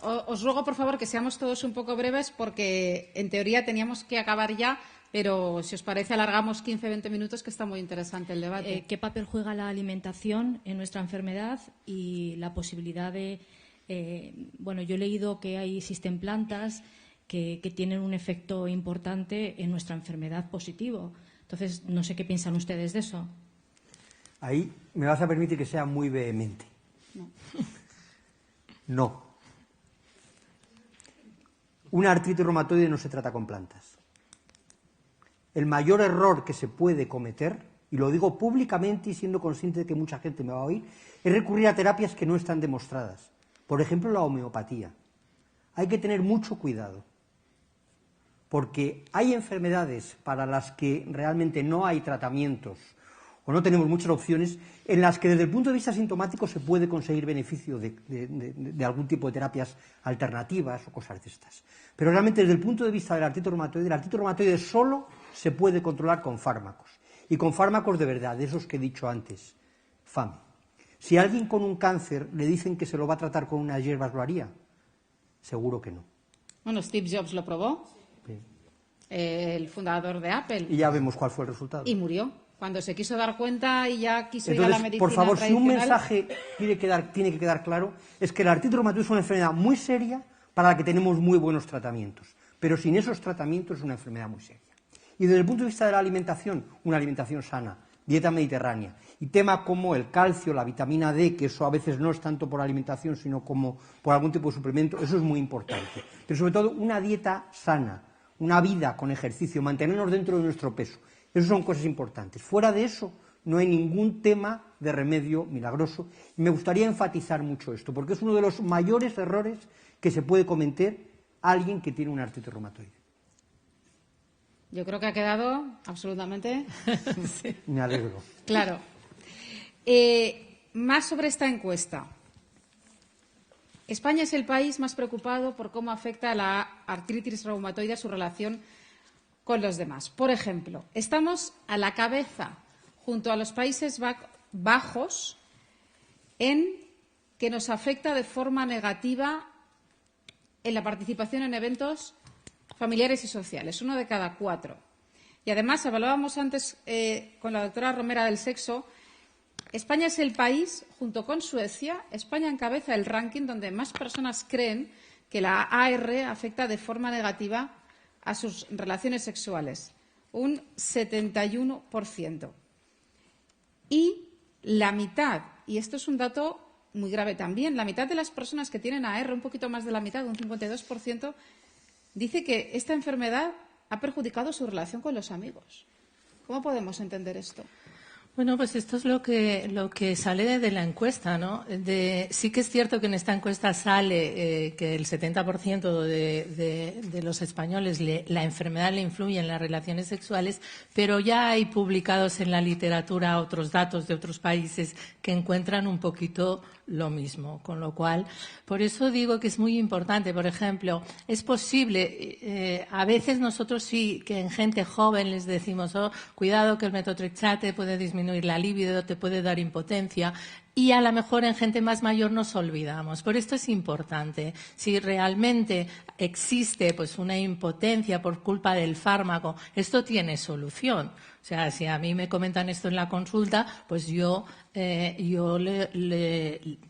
Os ruego, por favor, que seamos todos un poco breves, porque en teoría teníamos que acabar ya. Pero, si os parece, alargamos 15-20 minutos, que está muy interesante el debate. ¿Qué papel juega la alimentación en nuestra enfermedad y la posibilidad de... yo he leído que existen plantas que tienen un efecto importante en nuestra enfermedad positivo. Entonces, no sé qué piensan ustedes de eso. Ahí me vas a permitir que sea muy vehemente. No. Una artritis reumatoide no se trata con plantas. El mayor error que se puede cometer, y lo digo públicamente y siendo consciente de que mucha gente me va a oír, es recurrir a terapias que no están demostradas. Por ejemplo, la homeopatía. Hay que tener mucho cuidado, porque hay enfermedades para las que realmente no hay tratamientos o no tenemos muchas opciones, en las que desde el punto de vista sintomático se puede conseguir beneficio de algún tipo de terapias alternativas o cosas de estas. Pero realmente desde el punto de vista de la artritis reumatoide solo se puede controlar con fármacos. Y con fármacos de verdad, de esos que he dicho antes. FAME. Si a alguien con un cáncer le dicen que se lo va a tratar con unas hierbas, ¿lo haría? Seguro que no. Bueno, Steve Jobs lo probó, Sí. El fundador de Apple. Y ya vemos cuál fue el resultado. Y murió. Cuando se quiso dar cuenta y ya quiso ir a Entonces, la medicina por favor, si un tradicional... mensaje tiene que quedar claro, es que la artritis reumatoide es una enfermedad muy seria para la que tenemos muy buenos tratamientos. Pero sin esos tratamientos es una enfermedad muy seria. Y desde el punto de vista de la alimentación, una alimentación sana, dieta mediterránea, y temas como el calcio, la vitamina D, que eso a veces no es tanto por alimentación, sino como por algún tipo de suplemento, eso es muy importante. Pero sobre todo una dieta sana, una vida con ejercicio, mantenernos dentro de nuestro peso. Esas son cosas importantes. Fuera de eso, no hay ningún tema de remedio milagroso. Y me gustaría enfatizar mucho esto, porque es uno de los mayores errores que se puede cometer alguien que tiene una artritis reumatoide. Yo creo que ha quedado absolutamente... Sí. Me alegro. Claro. Más sobre esta encuesta. España es el país más preocupado por cómo afecta la artritis reumatoide a su relación con los demás. Por ejemplo, estamos a la cabeza, junto a los Países Bajos, en que nos afecta de forma negativa en la participación en eventos familiares y sociales, 1 de cada 4. Y además, hablábamos antes con la doctora Romera del sexo, España es el país, junto con Suecia, España encabeza el ranking donde más personas creen que la AR afecta de forma negativa a sus relaciones sexuales, un 71%. Y la mitad, y esto es un dato muy grave también, la mitad de las personas que tienen AR, un poquito más de la mitad, un 52%, dice que esta enfermedad ha perjudicado su relación con los amigos. ¿Cómo podemos entender esto? Bueno, pues esto es lo que sale de la encuesta, ¿no? Sí que es cierto que en esta encuesta sale que el 70% de los españoles la enfermedad le influye en las relaciones sexuales, pero ya hay publicados en la literatura otros datos de otros países que encuentran un poquito lo mismo, con lo cual, por eso digo que es muy importante. Por ejemplo, es posible, a veces nosotros sí que en gente joven les decimos, cuidado que el metotrexate puede disminuir la libido, te puede dar impotencia, y a lo mejor en gente más mayor nos olvidamos. Por esto es importante. Si realmente existe pues una impotencia por culpa del fármaco, esto tiene solución. O sea, si a mí me comentan esto en la consulta, pues yo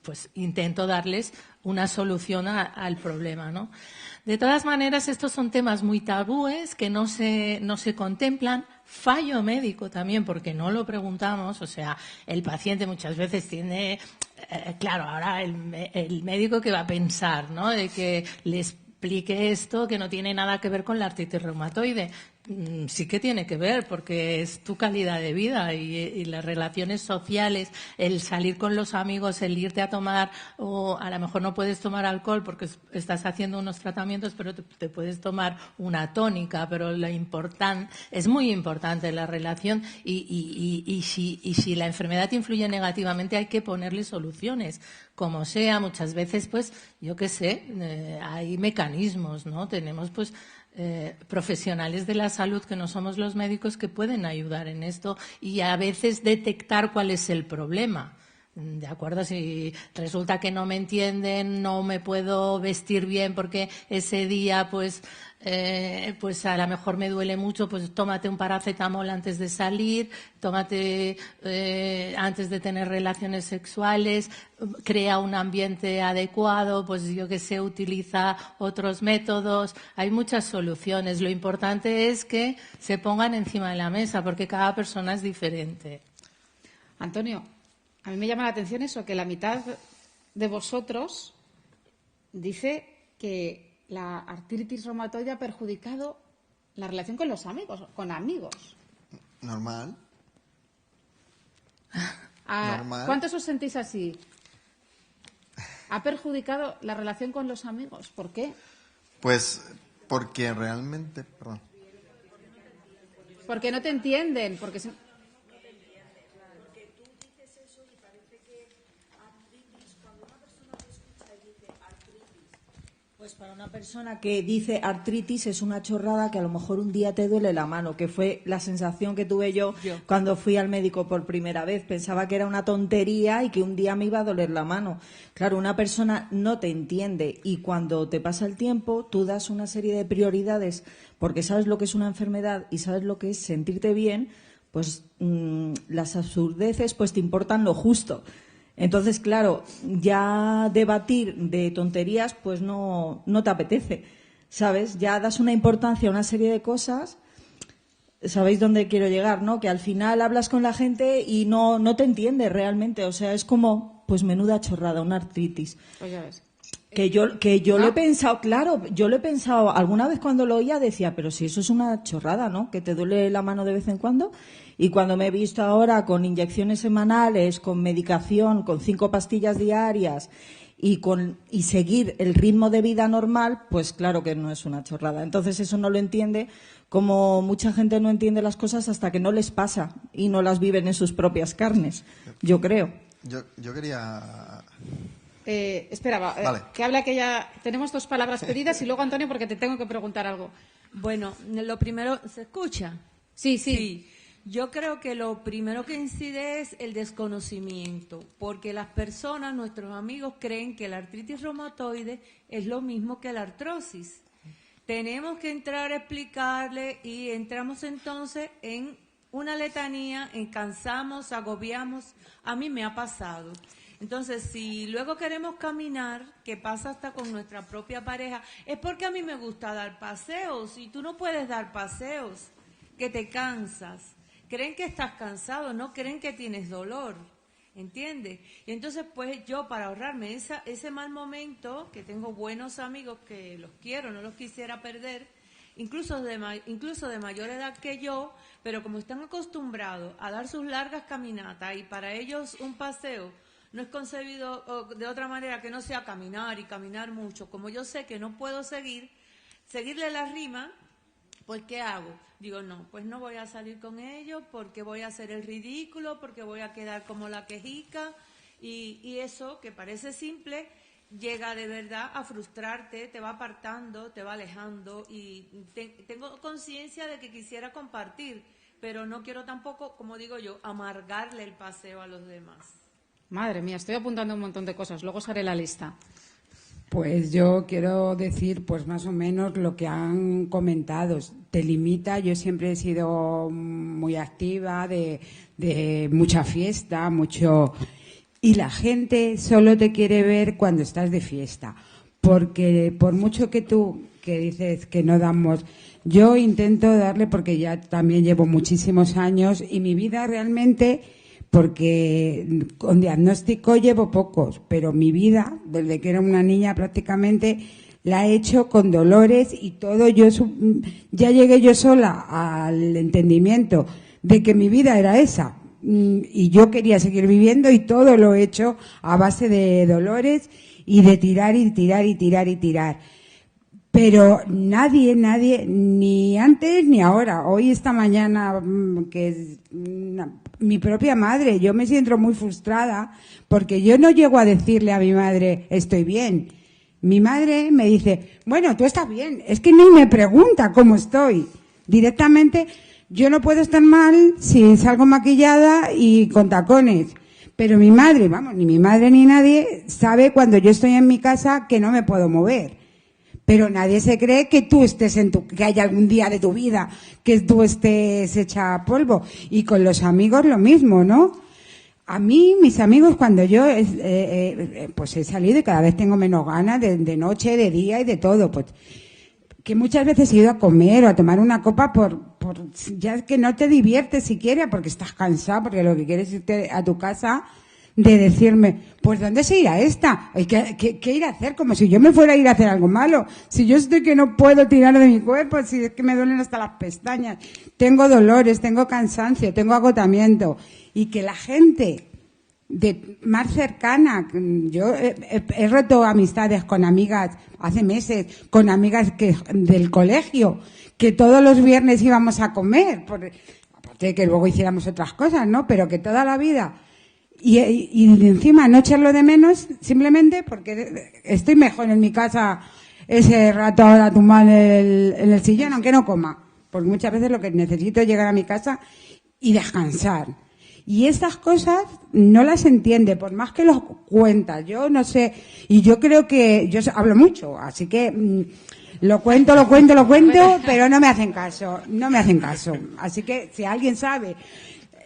pues intento darles una solución al problema, ¿no? De todas maneras, estos son temas muy tabúes que no se contemplan. Fallo médico también, porque no lo preguntamos. O sea, el paciente muchas veces tiene, claro, ahora el médico que va a pensar, ¿no? De que le explique esto que no tiene nada que ver con la artritis reumatoide. Sí que tiene que ver, porque es tu calidad de vida y las relaciones sociales, el salir con los amigos, el irte a tomar, o a lo mejor no puedes tomar alcohol porque estás haciendo unos tratamientos, pero te puedes tomar una tónica, pero es muy importante la relación y si la enfermedad influye negativamente hay que ponerle soluciones, como sea. Muchas veces, pues, yo qué sé, hay mecanismos, ¿no? Tenemos, pues, profesionales de la salud que no somos los médicos que pueden ayudar en esto y a veces detectar cuál es el problema. ¿De acuerdo? Si resulta que no me entienden, no me puedo vestir bien porque ese día pues a lo mejor me duele mucho, pues tómate un paracetamol antes de salir, tómate antes de tener relaciones sexuales, crea un ambiente adecuado, pues yo que sé, utiliza otros métodos. Hay muchas soluciones. Lo importante es que se pongan encima de la mesa porque cada persona es diferente. Antonio, a mí me llama la atención eso, que la mitad de vosotros dice que la artritis reumatoide ha perjudicado la relación con los amigos, con amigos. Normal. Normal. ¿Cuántos os sentís así? ¿Ha perjudicado la relación con los amigos? ¿Por qué? Pues porque realmente... Perdón. Porque no te entienden, porque... Pues para una persona que dice artritis es una chorrada que a lo mejor un día te duele la mano, que fue la sensación que tuve yo cuando fui al médico por primera vez. Pensaba que era una tontería y que un día me iba a doler la mano. Claro, una persona no te entiende y cuando te pasa el tiempo tú das una serie de prioridades porque sabes lo que es una enfermedad y sabes lo que es sentirte bien, pues las absurdeces pues te importan lo justo. Entonces, claro, ya debatir de tonterías pues no te apetece, ¿sabes? Ya das una importancia a una serie de cosas. ¿Sabéis dónde quiero llegar, no? Que al final hablas con la gente y no te entiende realmente. O sea, es como, pues menuda chorrada, una artritis. Pues ya ves. Que yo lo he pensado, claro, yo lo he pensado, alguna vez cuando lo oía decía, pero si eso es una chorrada, ¿no? Que te duele la mano de vez en cuando. Y cuando me he visto ahora con inyecciones semanales, con medicación, con 5 pastillas diarias y seguir el ritmo de vida normal, pues claro que no es una chorrada. Entonces eso no lo entiende, como mucha gente no entiende las cosas hasta que no les pasa y no las viven en sus propias carnes, yo creo. Yo quería Espera, Vale. que habla que ya tenemos 2 palabras pedidas y luego Antonio, porque te tengo que preguntar algo. Bueno, lo primero, ¿se escucha? Sí. Yo creo que lo primero que incide es el desconocimiento, porque las personas, nuestros amigos, creen que la artritis reumatoide es lo mismo que la artrosis. Tenemos que entrar a explicarle y entramos entonces en una letanía, cansamos, agobiamos. A mí me ha pasado. Entonces, si luego queremos caminar, que pasa hasta con nuestra propia pareja, es porque a mí me gusta dar paseos y tú no puedes dar paseos, que te cansas. Creen que estás cansado, no creen que tienes dolor, ¿entiendes? Y entonces, pues yo, para ahorrarme ese mal momento, que tengo buenos amigos que los quiero, no los quisiera perder, incluso de mayor edad que yo, pero como están acostumbrados a dar sus largas caminatas y para ellos un paseo no es concebido de otra manera que no sea caminar y caminar mucho, como yo sé que no puedo seguirle la rima, pues ¿qué hago? Digo, no, pues no voy a salir con ellos porque voy a hacer el ridículo, porque voy a quedar como la quejica y eso que parece simple llega de verdad a frustrarte, te va apartando, te va alejando y tengo conciencia de que quisiera compartir, pero no quiero tampoco, como digo yo, amargarle el paseo a los demás. Madre mía, estoy apuntando un montón de cosas, luego os haré la lista. Pues yo quiero decir, pues más o menos lo que han comentado. Te limita, yo siempre he sido muy activa, de mucha fiesta, mucho... Y la gente solo te quiere ver cuando estás de fiesta. Porque por mucho que tú, que dices que no damos... Yo intento darle porque ya también llevo muchísimos años y mi vida realmente... Porque con diagnóstico llevo pocos, pero mi vida, desde que era una niña prácticamente, la he hecho con dolores y todo. Ya llegué yo sola al entendimiento de que mi vida era esa y yo quería seguir viviendo y todo lo he hecho a base de dolores y de tirar y tirar y tirar y tirar. Pero nadie, ni antes ni ahora. Hoy, esta mañana, que es mi propia madre, yo me siento muy frustrada porque yo no llego a decirle a mi madre, estoy bien. Mi madre me dice, bueno, tú estás bien. Es que ni me pregunta cómo estoy. Directamente, yo no puedo estar mal si salgo maquillada y con tacones. Pero mi madre, ni mi madre ni nadie sabe cuando yo estoy en mi casa que no me puedo mover. Pero nadie se cree que tú estés que haya algún día de tu vida que tú estés hecha polvo. Y con los amigos lo mismo, ¿no? A mí, mis amigos, cuando yo pues he salido y cada vez tengo menos ganas de noche, de día y de todo, pues que muchas veces he ido a comer o a tomar una copa por ya que no te diviertes siquiera porque estás cansado, porque lo que quieres es irte a tu casa, de decirme, pues ¿dónde se irá esta? ¿Qué ir a hacer? Como si yo me fuera a ir a hacer algo malo. Si yo estoy que no puedo tirar de mi cuerpo, si es que me duelen hasta las pestañas, tengo dolores, tengo cansancio, tengo agotamiento. Y que la gente más cercana, yo he roto amistades con amigas hace meses, con amigas del colegio, que todos los viernes íbamos a comer, aparte de que luego hiciéramos otras cosas, ¿no? Pero que toda la vida... Y encima no echarlo de menos simplemente porque estoy mejor en mi casa ese rato ahora tumbado en el sillón, aunque no coma. Porque muchas veces lo que necesito es llegar a mi casa y descansar. Y estas cosas no las entiende, por más que los cuenta. Yo no sé, y yo creo que yo hablo mucho, así que lo cuento, pero no me hacen caso. Así que si alguien sabe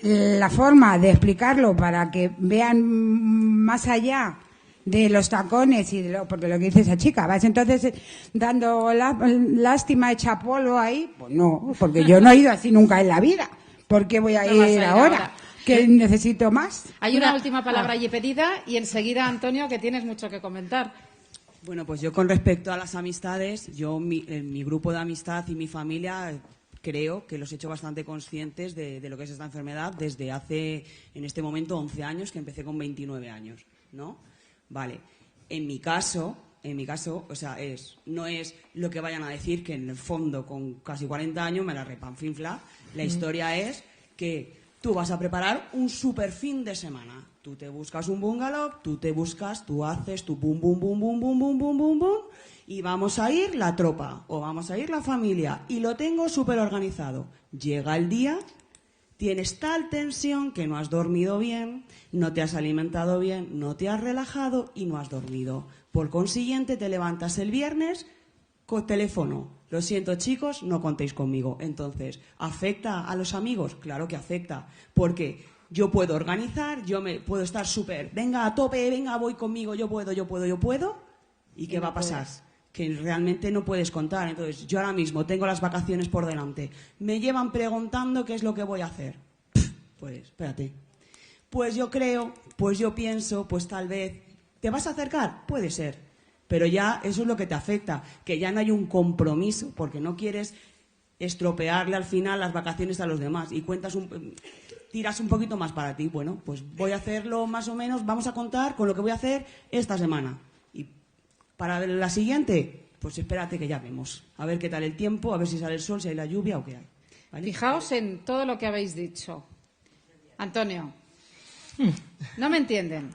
la forma de explicarlo para que vean más allá de los tacones y porque lo que dice esa chica, ¿vas entonces dando lástima hecha polvo ahí? Pues no, porque yo no he ido así nunca en la vida. ¿Por qué voy a ir ahora? Que necesito más. Hay una última palabra allí pedida y enseguida, Antonio, que tienes mucho que comentar. Bueno, pues yo con respecto a las amistades, en mi grupo de amistad y mi familia... Creo que los he hecho bastante conscientes de lo que es esta enfermedad desde hace, en este momento, 11 años, que empecé con 29 años, ¿no? Vale. En mi caso, o sea, no es lo que vayan a decir, que en el fondo, con casi 40 años, me la repanfinfla. La historia es que tú vas a preparar un super fin de semana. Tú te buscas un bungalow, tú haces tu bum, bum, bum, bum, bum, bum, bum, bum, bum, y vamos a ir la tropa o vamos a ir la familia y lo tengo súper organizado. Llega el día, tienes tal tensión que no has dormido bien, no te has alimentado bien, no te has relajado y no has dormido. Por consiguiente, te levantas el viernes con teléfono. Lo siento, chicos, no contéis conmigo. Entonces, ¿afecta a los amigos? Claro que afecta, porque yo puedo organizar, yo me puedo estar súper, venga, a tope, venga, voy conmigo, yo puedo. ¿Y qué va a pasar? Que realmente no puedes contar. Entonces, yo ahora mismo tengo las vacaciones por delante. Me llevan preguntando qué es lo que voy a hacer. Pues, espérate. Pues yo creo, pues yo pienso, pues tal vez. ¿Te vas a acercar? Puede ser. Pero ya eso es lo que te afecta, que ya no hay un compromiso, porque no quieres estropearle al final las vacaciones a los demás y tiras un poquito más para ti. Bueno, pues voy a hacerlo más o menos, vamos a contar con lo que voy a hacer esta semana. Y para la siguiente, pues espérate que ya vemos. A ver qué tal el tiempo, a ver si sale el sol, si hay la lluvia o qué hay. ¿Vale? Fijaos en todo lo que habéis dicho. Antonio, no me entienden.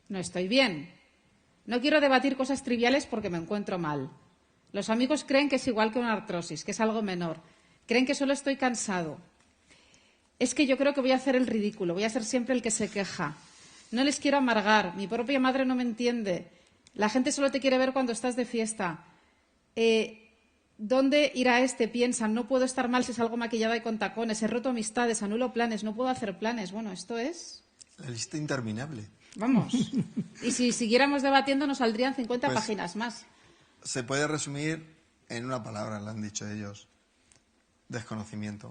No estoy bien. No quiero debatir cosas triviales porque me encuentro mal. Los amigos creen que es igual que una artrosis, que es algo menor. Creen que solo estoy cansado. Es que yo creo que voy a hacer el ridículo, voy a ser siempre el que se queja. No les quiero amargar, mi propia madre no me entiende. La gente solo te quiere ver cuando estás de fiesta. ¿Dónde irá este? Piensan, no puedo estar mal si salgo maquillada y con tacones. He roto amistades, anulo planes, no puedo hacer planes. Bueno, esto es... La lista interminable. Vamos. Y si siguiéramos debatiendo nos saldrían 50 Pues, páginas más. Se puede resumir en una palabra, lo han dicho ellos. Desconocimiento.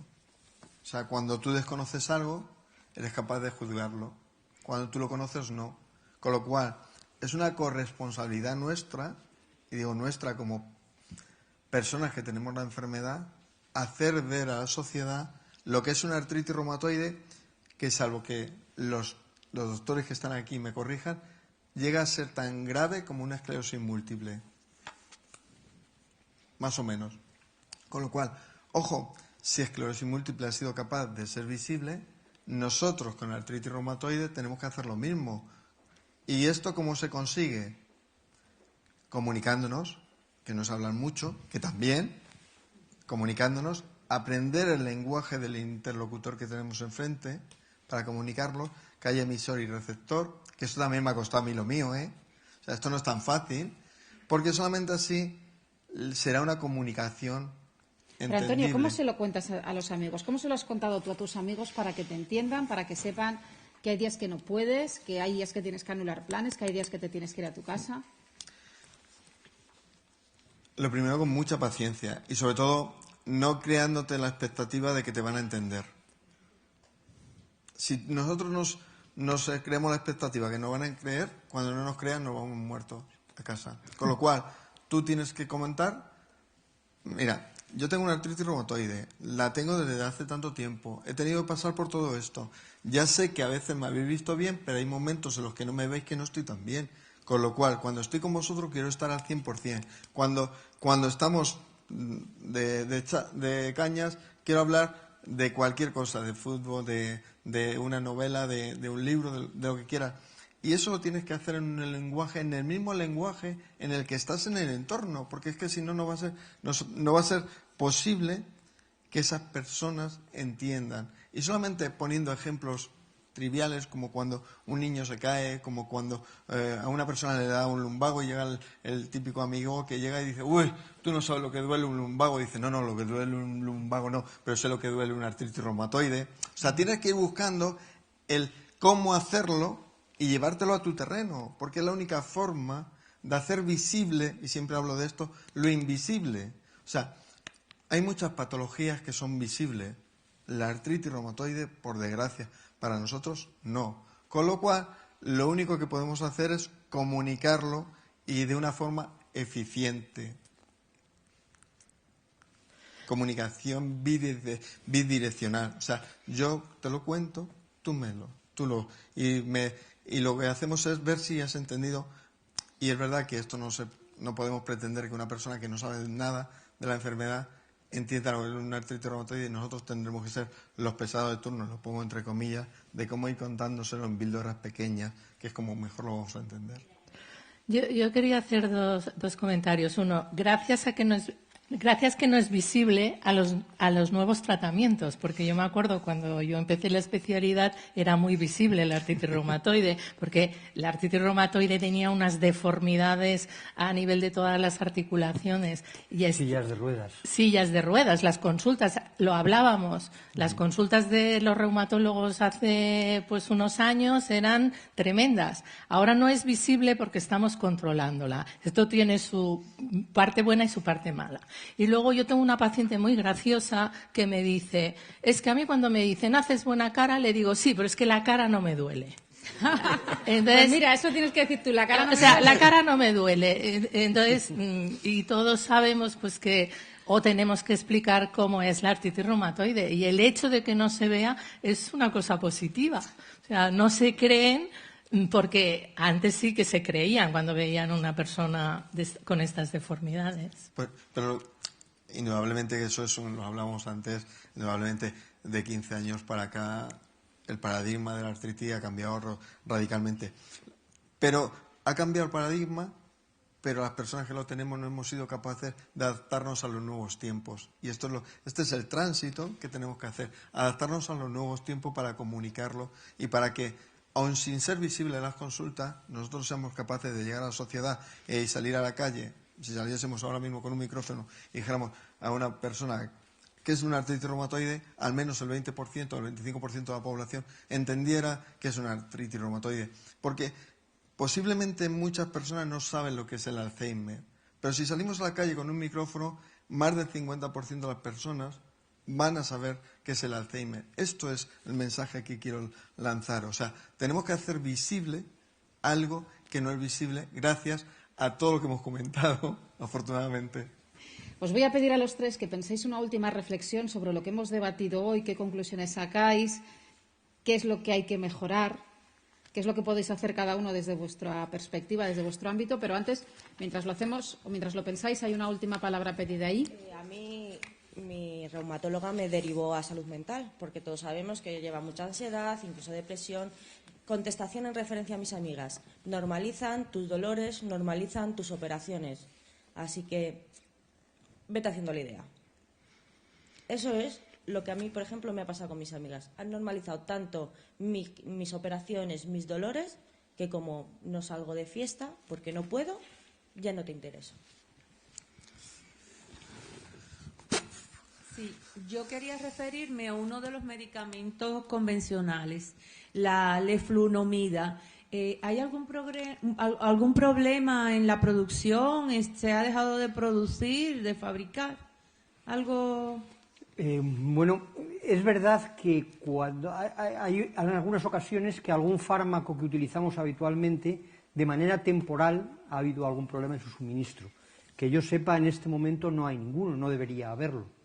O sea, cuando tú desconoces algo, eres capaz de juzgarlo. Cuando tú lo conoces, no. Con lo cual, es una corresponsabilidad nuestra, y digo nuestra como personas que tenemos la enfermedad, hacer ver a la sociedad lo que es una artritis reumatoide, que salvo que los doctores que están aquí me corrijan, llega a ser tan grave como una esclerosis múltiple. Más o menos. Con lo cual, ojo, si esclerosis múltiple ha sido capaz de ser visible, nosotros con artritis reumatoide tenemos que hacer lo mismo. ¿Y esto cómo se consigue? Comunicándonos, que nos hablan mucho, que también, comunicándonos, aprender el lenguaje del interlocutor que tenemos enfrente para comunicarlo, que haya emisor y receptor, que eso también me ha costado a mí lo mío, ¿eh? O sea, esto no es tan fácil, porque solamente así será una comunicación entendible. Pero Antonio, ¿cómo se lo cuentas a los amigos? ¿Cómo se lo has contado tú a tus amigos para que te entiendan, para que sepan que hay días que no puedes, que hay días que tienes que anular planes, que hay días que te tienes que ir a tu casa? Lo primero, con mucha paciencia y sobre todo no creándote la expectativa de que te van a entender. Si nosotros nos creemos la expectativa que nos van a creer, cuando no nos crean nos vamos muertos a casa. Con lo cual, tú tienes que comentar, mira, yo tengo una artritis reumatoide, la tengo desde hace tanto tiempo, he tenido que pasar por todo esto. Ya sé que a veces me habéis visto bien, pero hay momentos en los que no me veis que no estoy tan bien. Con lo cual, cuando estoy con vosotros quiero estar al 100%. Cuando estamos de cañas, quiero hablar de cualquier cosa, de fútbol, de una novela, de un libro, de lo que quieras. Y eso lo tienes que hacer en el mismo lenguaje en el que estás en el entorno, porque es que si no, no va a ser posible que esas personas entiendan. Y solamente poniendo ejemplos triviales, como cuando un niño se cae, como cuando a una persona le da un lumbago y llega el típico amigo que llega y dice, uy, tú no sabes lo que duele un lumbago. Y dice, no, lo que duele un lumbago no, pero sé lo que duele una artritis reumatoide. O sea, tienes que ir buscando el cómo hacerlo y llevártelo a tu terreno, porque es la única forma de hacer visible, y siempre hablo de esto, lo invisible. O sea, hay muchas patologías que son visibles. La artritis reumatoide, por desgracia, para nosotros no. Con lo cual, lo único que podemos hacer es comunicarlo y de una forma eficiente. Comunicación bidireccional. O sea, yo te lo cuento, y lo que hacemos es ver si has entendido. Y es verdad que esto no podemos pretender que una persona que no sabe nada de la enfermedad entiendan lo que es una artritis reumatoide y nosotros tendremos que ser los pesados de turno, lo pongo entre comillas, de cómo ir contándoselo en píldoras pequeñas, que es como mejor lo vamos a entender. Yo quería hacer dos comentarios. Uno, gracias que no es visible a los nuevos tratamientos, porque yo me acuerdo cuando yo empecé la especialidad era muy visible la artritis reumatoide, porque la artritis reumatoide tenía unas deformidades a nivel de todas las articulaciones. Sillas de ruedas. Sillas de ruedas, las consultas, lo hablábamos, las consultas de los reumatólogos hace pues unos años eran tremendas. Ahora no es visible porque estamos controlándola. Esto tiene su parte buena y su parte mala. Y luego yo tengo una paciente muy graciosa que me dice, es que a mí cuando me dicen haces buena cara, le digo sí, pero es que la cara no me duele. Entonces, pues mira, eso tienes que decir tú, la cara no me duele. La cara no me duele. Entonces, y todos sabemos pues que o tenemos que explicar cómo es la artritis reumatoide y el hecho de que no se vea es una cosa positiva. O sea, no se creen porque antes sí que se creían cuando veían una persona con estas deformidades. Pero indudablemente eso lo hablamos antes, indudablemente de 15 años para acá el paradigma de la artritis ha cambiado radicalmente. Pero ha cambiado el paradigma, pero las personas que lo tenemos no hemos sido capaces de adaptarnos a los nuevos tiempos. Y este es el tránsito que tenemos que hacer, adaptarnos a los nuevos tiempos para comunicarlo y para que, aun sin ser visible en las consultas, nosotros seamos capaces de llegar a la sociedad y salir a la calle. Si saliésemos ahora mismo con un micrófono y dijéramos a una persona que es una artritis reumatoide, al menos el 20% o el 25% de la población entendiera que es una artritis reumatoide. Porque posiblemente muchas personas no saben lo que es el Alzheimer, pero si salimos a la calle con un micrófono, más del 50% de las personas van a saber qué es el Alzheimer. Esto es el mensaje que quiero lanzar. O sea, tenemos que hacer visible algo que no es visible gracias a todo lo que hemos comentado, afortunadamente. Os voy a pedir a los tres que penséis una última reflexión sobre lo que hemos debatido hoy, qué conclusiones sacáis, qué es lo que hay que mejorar, qué es lo que podéis hacer cada uno desde vuestra perspectiva, desde vuestro ámbito, pero antes, mientras lo hacemos o mientras lo pensáis, hay una última palabra pedida ahí. A mí mi reumatóloga me derivó a salud mental, porque todos sabemos que lleva mucha ansiedad, incluso depresión. Contestación en referencia a mis amigas. Normalizan tus dolores, normalizan tus operaciones. Así que vete haciendo la idea. Eso es lo que a mí, por ejemplo, me ha pasado con mis amigas. Han normalizado tanto mis operaciones, mis dolores, que como no salgo de fiesta porque no puedo, ya no te intereso. Sí, yo quería referirme a uno de los medicamentos convencionales, la leflunomida. ¿Hay algún problema en la producción? ¿Se ha dejado de producir, de fabricar? ¿Algo? Bueno, es verdad que cuando hay en algunas ocasiones que algún fármaco que utilizamos habitualmente, de manera temporal, ha habido algún problema en su suministro. Que yo sepa, en este momento no hay ninguno, no debería haberlo.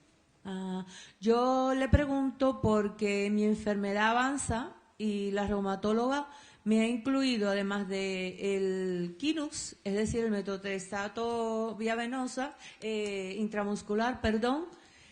Yo le pregunto porque mi enfermedad avanza y la reumatóloga me ha incluido, además del Kinux, es decir, el metotrexato vía venosa, intramuscular,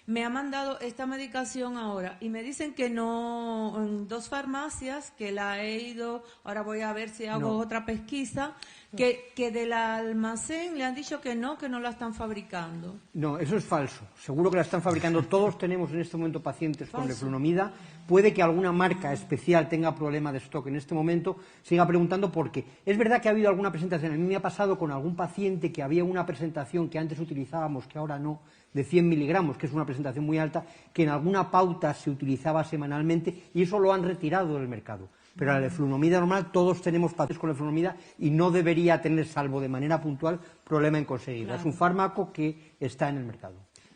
me ha mandado esta medicación ahora y me dicen que no, en 2 farmacias, que la he ido, ahora voy a ver si hago otra pesquisa, que del almacén le han dicho que no la están fabricando. No, eso es falso. Seguro que la están fabricando. Todos tenemos en este momento pacientes con leflunomida. Puede que alguna marca especial tenga problema de stock en este momento. Siga preguntando por qué. Es verdad que ha habido alguna presentación. A mí me ha pasado con algún paciente que había una presentación que antes utilizábamos, que ahora no, de 100 miligramos, que es una presentación muy alta, que en alguna pauta se utilizaba semanalmente y eso lo han retirado del mercado. Pero la leflunomida normal, todos tenemos pacientes con leflunomida y no debería tener, salvo de manera puntual, problema en conseguirla. Claro. Es un fármaco que está en el mercado.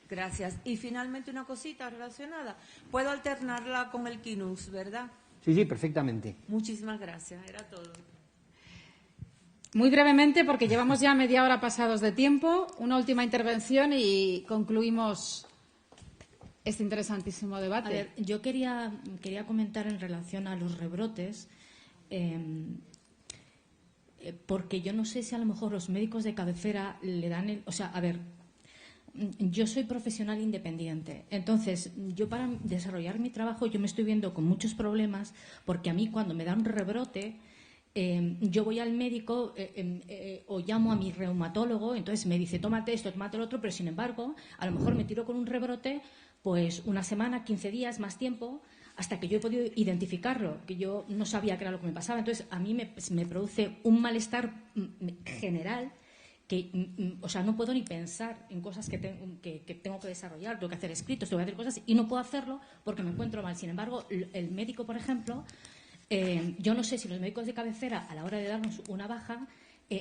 Gracias. Y finalmente una cosita relacionada. Puedo alternarla con el Kinux, ¿verdad? Sí, perfectamente. Muchísimas gracias. Era todo. Muy brevemente, porque llevamos ya media hora pasados de tiempo, una última intervención y concluimos este interesantísimo debate. A ver, yo quería comentar en relación a los rebrotes, porque yo no sé si a lo mejor los médicos de cabecera le dan yo soy profesional independiente. Entonces, yo para desarrollar mi trabajo, yo me estoy viendo con muchos problemas, porque a mí cuando me da un rebrote, yo voy al médico o llamo a mi reumatólogo, entonces me dice, tómate esto, tómate lo otro, pero sin embargo, a lo mejor me tiro con un rebrote pues una semana, 15 días, más tiempo, hasta que yo he podido identificarlo, que yo no sabía qué era lo que me pasaba. Entonces, a mí me produce un malestar general que, o sea, no puedo ni pensar en cosas que tengo que desarrollar, tengo que hacer escritos, tengo que hacer cosas y no puedo hacerlo porque me encuentro mal. Sin embargo, el médico, por ejemplo, yo no sé si los médicos de cabecera, a la hora de darnos una baja,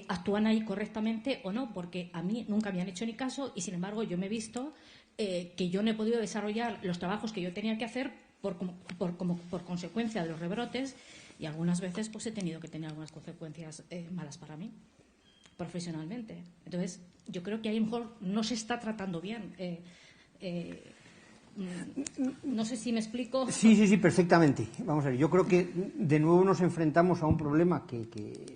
actúan ahí correctamente o no, porque a mí nunca me han hecho ni caso y, sin embargo, yo me he visto que yo no he podido desarrollar los trabajos que yo tenía que hacer por consecuencia de los rebrotes, y algunas veces pues he tenido que tener algunas consecuencias malas para mí profesionalmente. Entonces, yo creo que ahí a lo mejor no se está tratando bien. No sé si me explico. Sí, perfectamente. Vamos a ver, yo creo que de nuevo nos enfrentamos a un problema que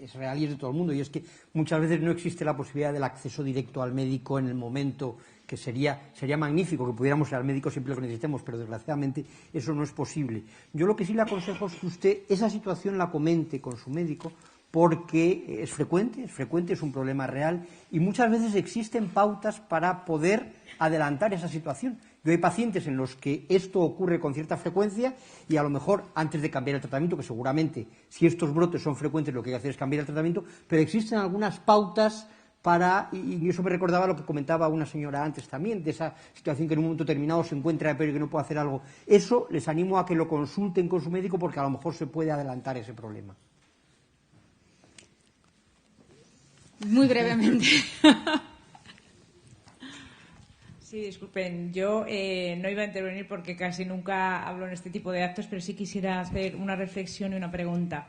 es real y es de todo el mundo, y es que muchas veces no existe la posibilidad del acceso directo al médico en el momento que sería magnífico que pudiéramos ir al médico siempre que lo necesitemos, pero desgraciadamente eso no es posible. Yo lo que sí le aconsejo es que usted esa situación la comente con su médico, porque es frecuente, es un problema real y muchas veces existen pautas para poder adelantar esa situación. Yo hay pacientes en los que esto ocurre con cierta frecuencia y a lo mejor antes de cambiar el tratamiento, que seguramente si estos brotes son frecuentes lo que hay que hacer es cambiar el tratamiento, pero existen algunas pautas para, y eso me recordaba lo que comentaba una señora antes también, de esa situación que en un momento determinado se encuentra pero que no puede hacer algo. Eso les animo a que lo consulten con su médico porque a lo mejor se puede adelantar ese problema. Muy brevemente. Sí, disculpen, yo no iba a intervenir porque casi nunca hablo en este tipo de actos, pero sí quisiera hacer una reflexión y una pregunta.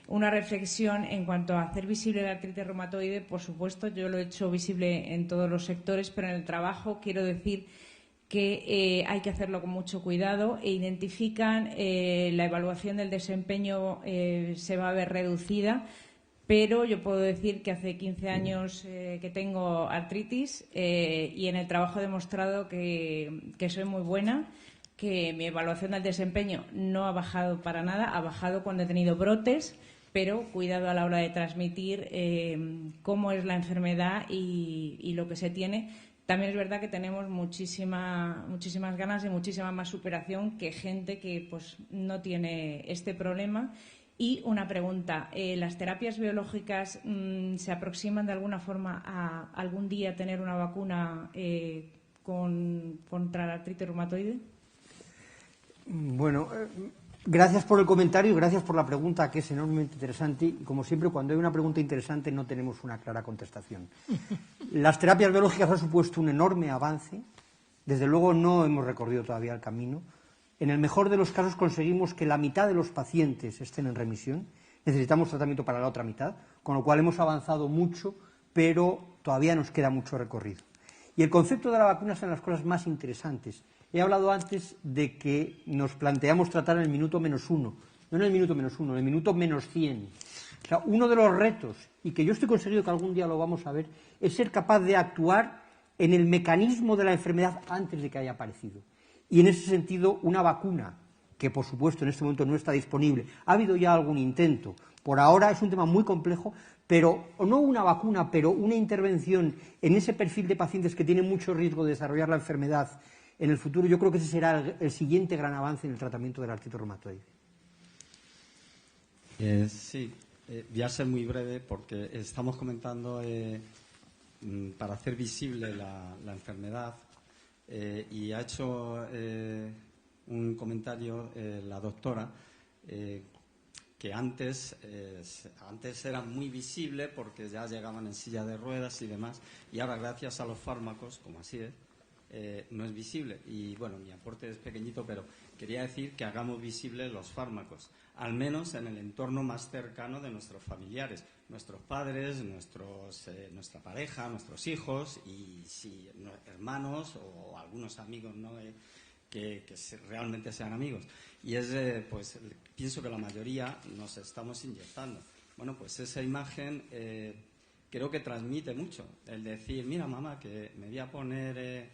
Una reflexión en cuanto a hacer visible la artritis reumatoide. Por supuesto, yo lo he hecho visible en todos los sectores, pero en el trabajo quiero decir que hay que hacerlo con mucho cuidado e identifican la evaluación del desempeño se va a ver reducida. Pero yo puedo decir que hace 15 años que tengo artritis y en el trabajo he demostrado que soy muy buena, que mi evaluación del desempeño no ha bajado para nada, ha bajado cuando he tenido brotes, pero cuidado a la hora de transmitir cómo es la enfermedad y lo que se tiene. También es verdad que tenemos muchísimas ganas y muchísima más superación que gente que pues no tiene este problema. Y una pregunta, ¿las terapias biológicas se aproximan de alguna forma a algún día tener una vacuna contra la artritis reumatoide? Bueno, gracias por el comentario y gracias por la pregunta, que es enormemente interesante. Y como siempre, cuando hay una pregunta interesante no tenemos una clara contestación. Las terapias biológicas han supuesto un enorme avance. Desde luego no hemos recorrido todavía el camino. En el mejor de los casos conseguimos que la mitad de los pacientes estén en remisión. Necesitamos tratamiento para la otra mitad, con lo cual hemos avanzado mucho, pero todavía nos queda mucho recorrido. Y el concepto de la vacuna son las cosas más interesantes. He hablado antes de que nos planteamos tratar en el minuto -1, no en el minuto -1, en el minuto -100. O sea, uno de los retos, y que yo estoy conseguido que algún día lo vamos a ver, es ser capaz de actuar en el mecanismo de la enfermedad antes de que haya aparecido. Y en ese sentido, una vacuna, que por supuesto en este momento no está disponible, ha habido ya algún intento, por ahora es un tema muy complejo, pero no una vacuna, pero una intervención en ese perfil de pacientes que tienen mucho riesgo de desarrollar la enfermedad en el futuro, yo creo que ese será el siguiente gran avance en el tratamiento de la artritis reumatoide. Sí, voy a ser muy breve porque estamos comentando para hacer visible la enfermedad. Y ha hecho un comentario la doctora que antes era muy visible porque ya llegaban en silla de ruedas y demás, y ahora gracias a los fármacos, como así no es visible. Y bueno, mi aporte es pequeñito, pero quería decir que hagamos visibles los fármacos, al menos en el entorno más cercano de nuestros familiares, nuestros padres, nuestra pareja, nuestros hijos y si hermanos o algunos amigos, ¿no? que realmente sean amigos. Y pues pienso que la mayoría nos estamos inyectando. Bueno, pues esa imagen creo que transmite mucho. El decir, mira, mamá, que me voy a poner...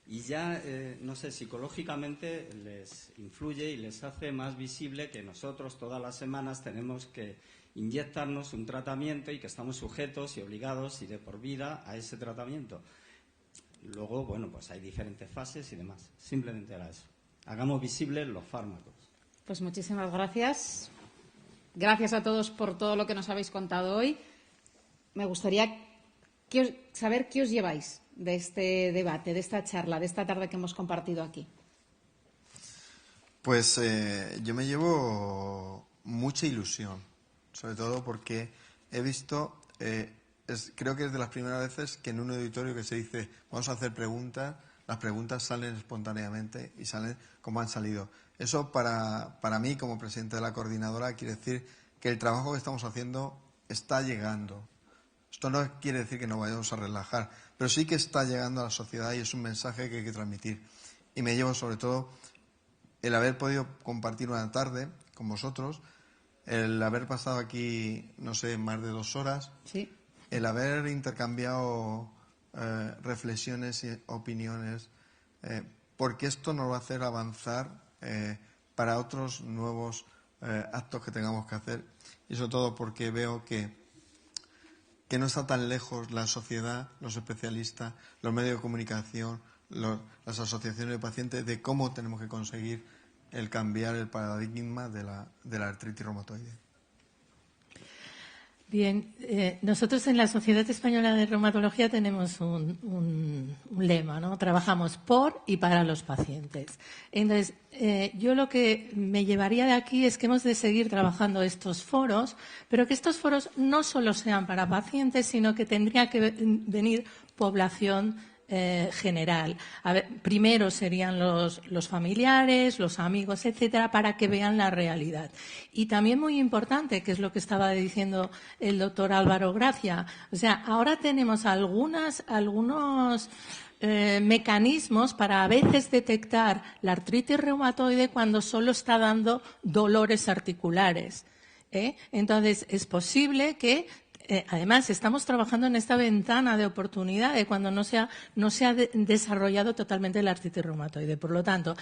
y ya, no sé, psicológicamente les influye y les hace más visible que nosotros todas las semanas tenemos que inyectarnos un tratamiento y que estamos sujetos y obligados y de por vida a ese tratamiento. Luego, bueno, pues hay diferentes fases y demás. Simplemente era eso. Hagamos visibles los fármacos. Pues muchísimas gracias. Gracias a todos por todo lo que nos habéis contado hoy. Me gustaría saber qué os lleváis de este debate, de esta charla, de esta tarde que hemos compartido aquí. Pues yo me llevo mucha ilusión, sobre todo porque he visto, creo que es de las primeras veces que en un auditorio que se dice vamos a hacer preguntas, las preguntas salen espontáneamente y salen como han salido. Eso para mí, como presidente de la coordinadora, quiere decir que el trabajo que estamos haciendo está llegando. Esto no quiere decir que nos vayamos a relajar, pero sí que está llegando a la sociedad y es un mensaje que hay que transmitir. Y me llevo sobre todo el haber podido compartir una tarde con vosotros, el haber pasado aquí, no sé, más de 2 horas, sí, el haber intercambiado reflexiones y opiniones, porque esto nos va a hacer avanzar para otros nuevos actos que tengamos que hacer, y sobre todo porque veo que no está tan lejos la sociedad, los especialistas, los medios de comunicación, las asociaciones de pacientes, de cómo tenemos que conseguir el cambiar el paradigma de la artritis reumatoide. Bien, nosotros en la Sociedad Española de Reumatología tenemos un lema, ¿no? Trabajamos por y para los pacientes. Entonces, yo lo que me llevaría de aquí es que hemos de seguir trabajando estos foros, pero que estos foros no solo sean para pacientes, sino que tendría que venir población general. A ver, primero serían los familiares, los amigos, etcétera, para que vean la realidad. Y también muy importante, que es lo que estaba diciendo el doctor Álvaro Gracia, o sea, ahora tenemos algunos mecanismos para a veces detectar la artritis reumatoide cuando solo está dando dolores articulares. Entonces, es posible que además, estamos trabajando en esta ventana de oportunidad de cuando no se ha desarrollado totalmente la artritis reumatoide. Por lo tanto,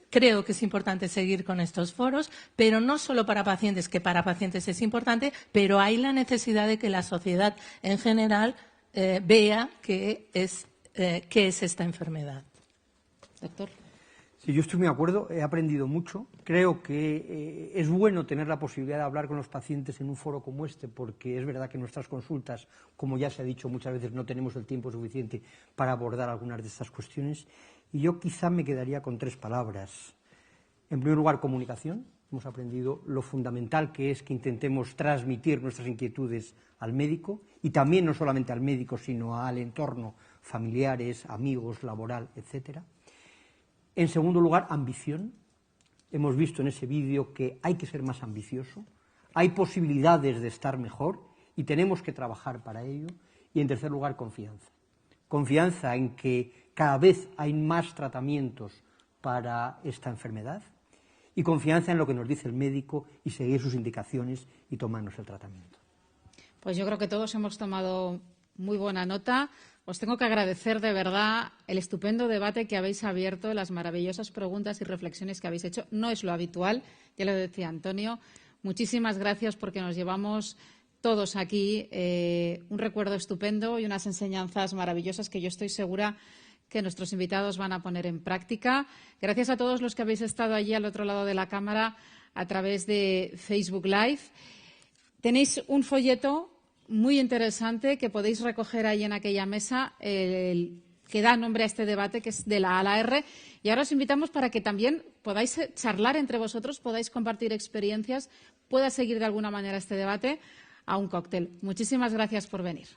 creo que es importante seguir con estos foros, pero no solo para pacientes, que para pacientes es importante, pero hay la necesidad de que la sociedad en general vea qué es esta enfermedad. Doctor. Sí, yo estoy muy de acuerdo, he aprendido mucho. Creo que es bueno tener la posibilidad de hablar con los pacientes en un foro como este, porque es verdad que en nuestras consultas, como ya se ha dicho muchas veces, no tenemos el tiempo suficiente para abordar algunas de estas cuestiones. Y yo quizá me quedaría con 3 palabras. En primer lugar, comunicación. Hemos aprendido lo fundamental que es que intentemos transmitir nuestras inquietudes al médico, y también no solamente al médico, sino al entorno, familiares, amigos, laboral, etcétera. En segundo lugar, ambición. Hemos visto en ese vídeo que hay que ser más ambicioso, hay posibilidades de estar mejor y tenemos que trabajar para ello. Y en tercer lugar, confianza. Confianza en que cada vez hay más tratamientos para esta enfermedad y confianza en lo que nos dice el médico y seguir sus indicaciones y tomarnos el tratamiento. Pues yo creo que todos hemos tomado muy buena nota. Os tengo que agradecer de verdad el estupendo debate que habéis abierto, las maravillosas preguntas y reflexiones que habéis hecho. No es lo habitual, ya lo decía Antonio. Muchísimas gracias porque nos llevamos todos aquí un recuerdo estupendo y unas enseñanzas maravillosas que yo estoy segura que nuestros invitados van a poner en práctica. Gracias a todos los que habéis estado allí al otro lado de la cámara a través de Facebook Live. Tenéis un folleto muy interesante que podéis recoger ahí en aquella mesa, que da nombre a este debate, que es de la A a la R. Y ahora os invitamos para que también podáis charlar entre vosotros, podáis compartir experiencias, pueda seguir de alguna manera este debate a un cóctel. Muchísimas gracias por venir.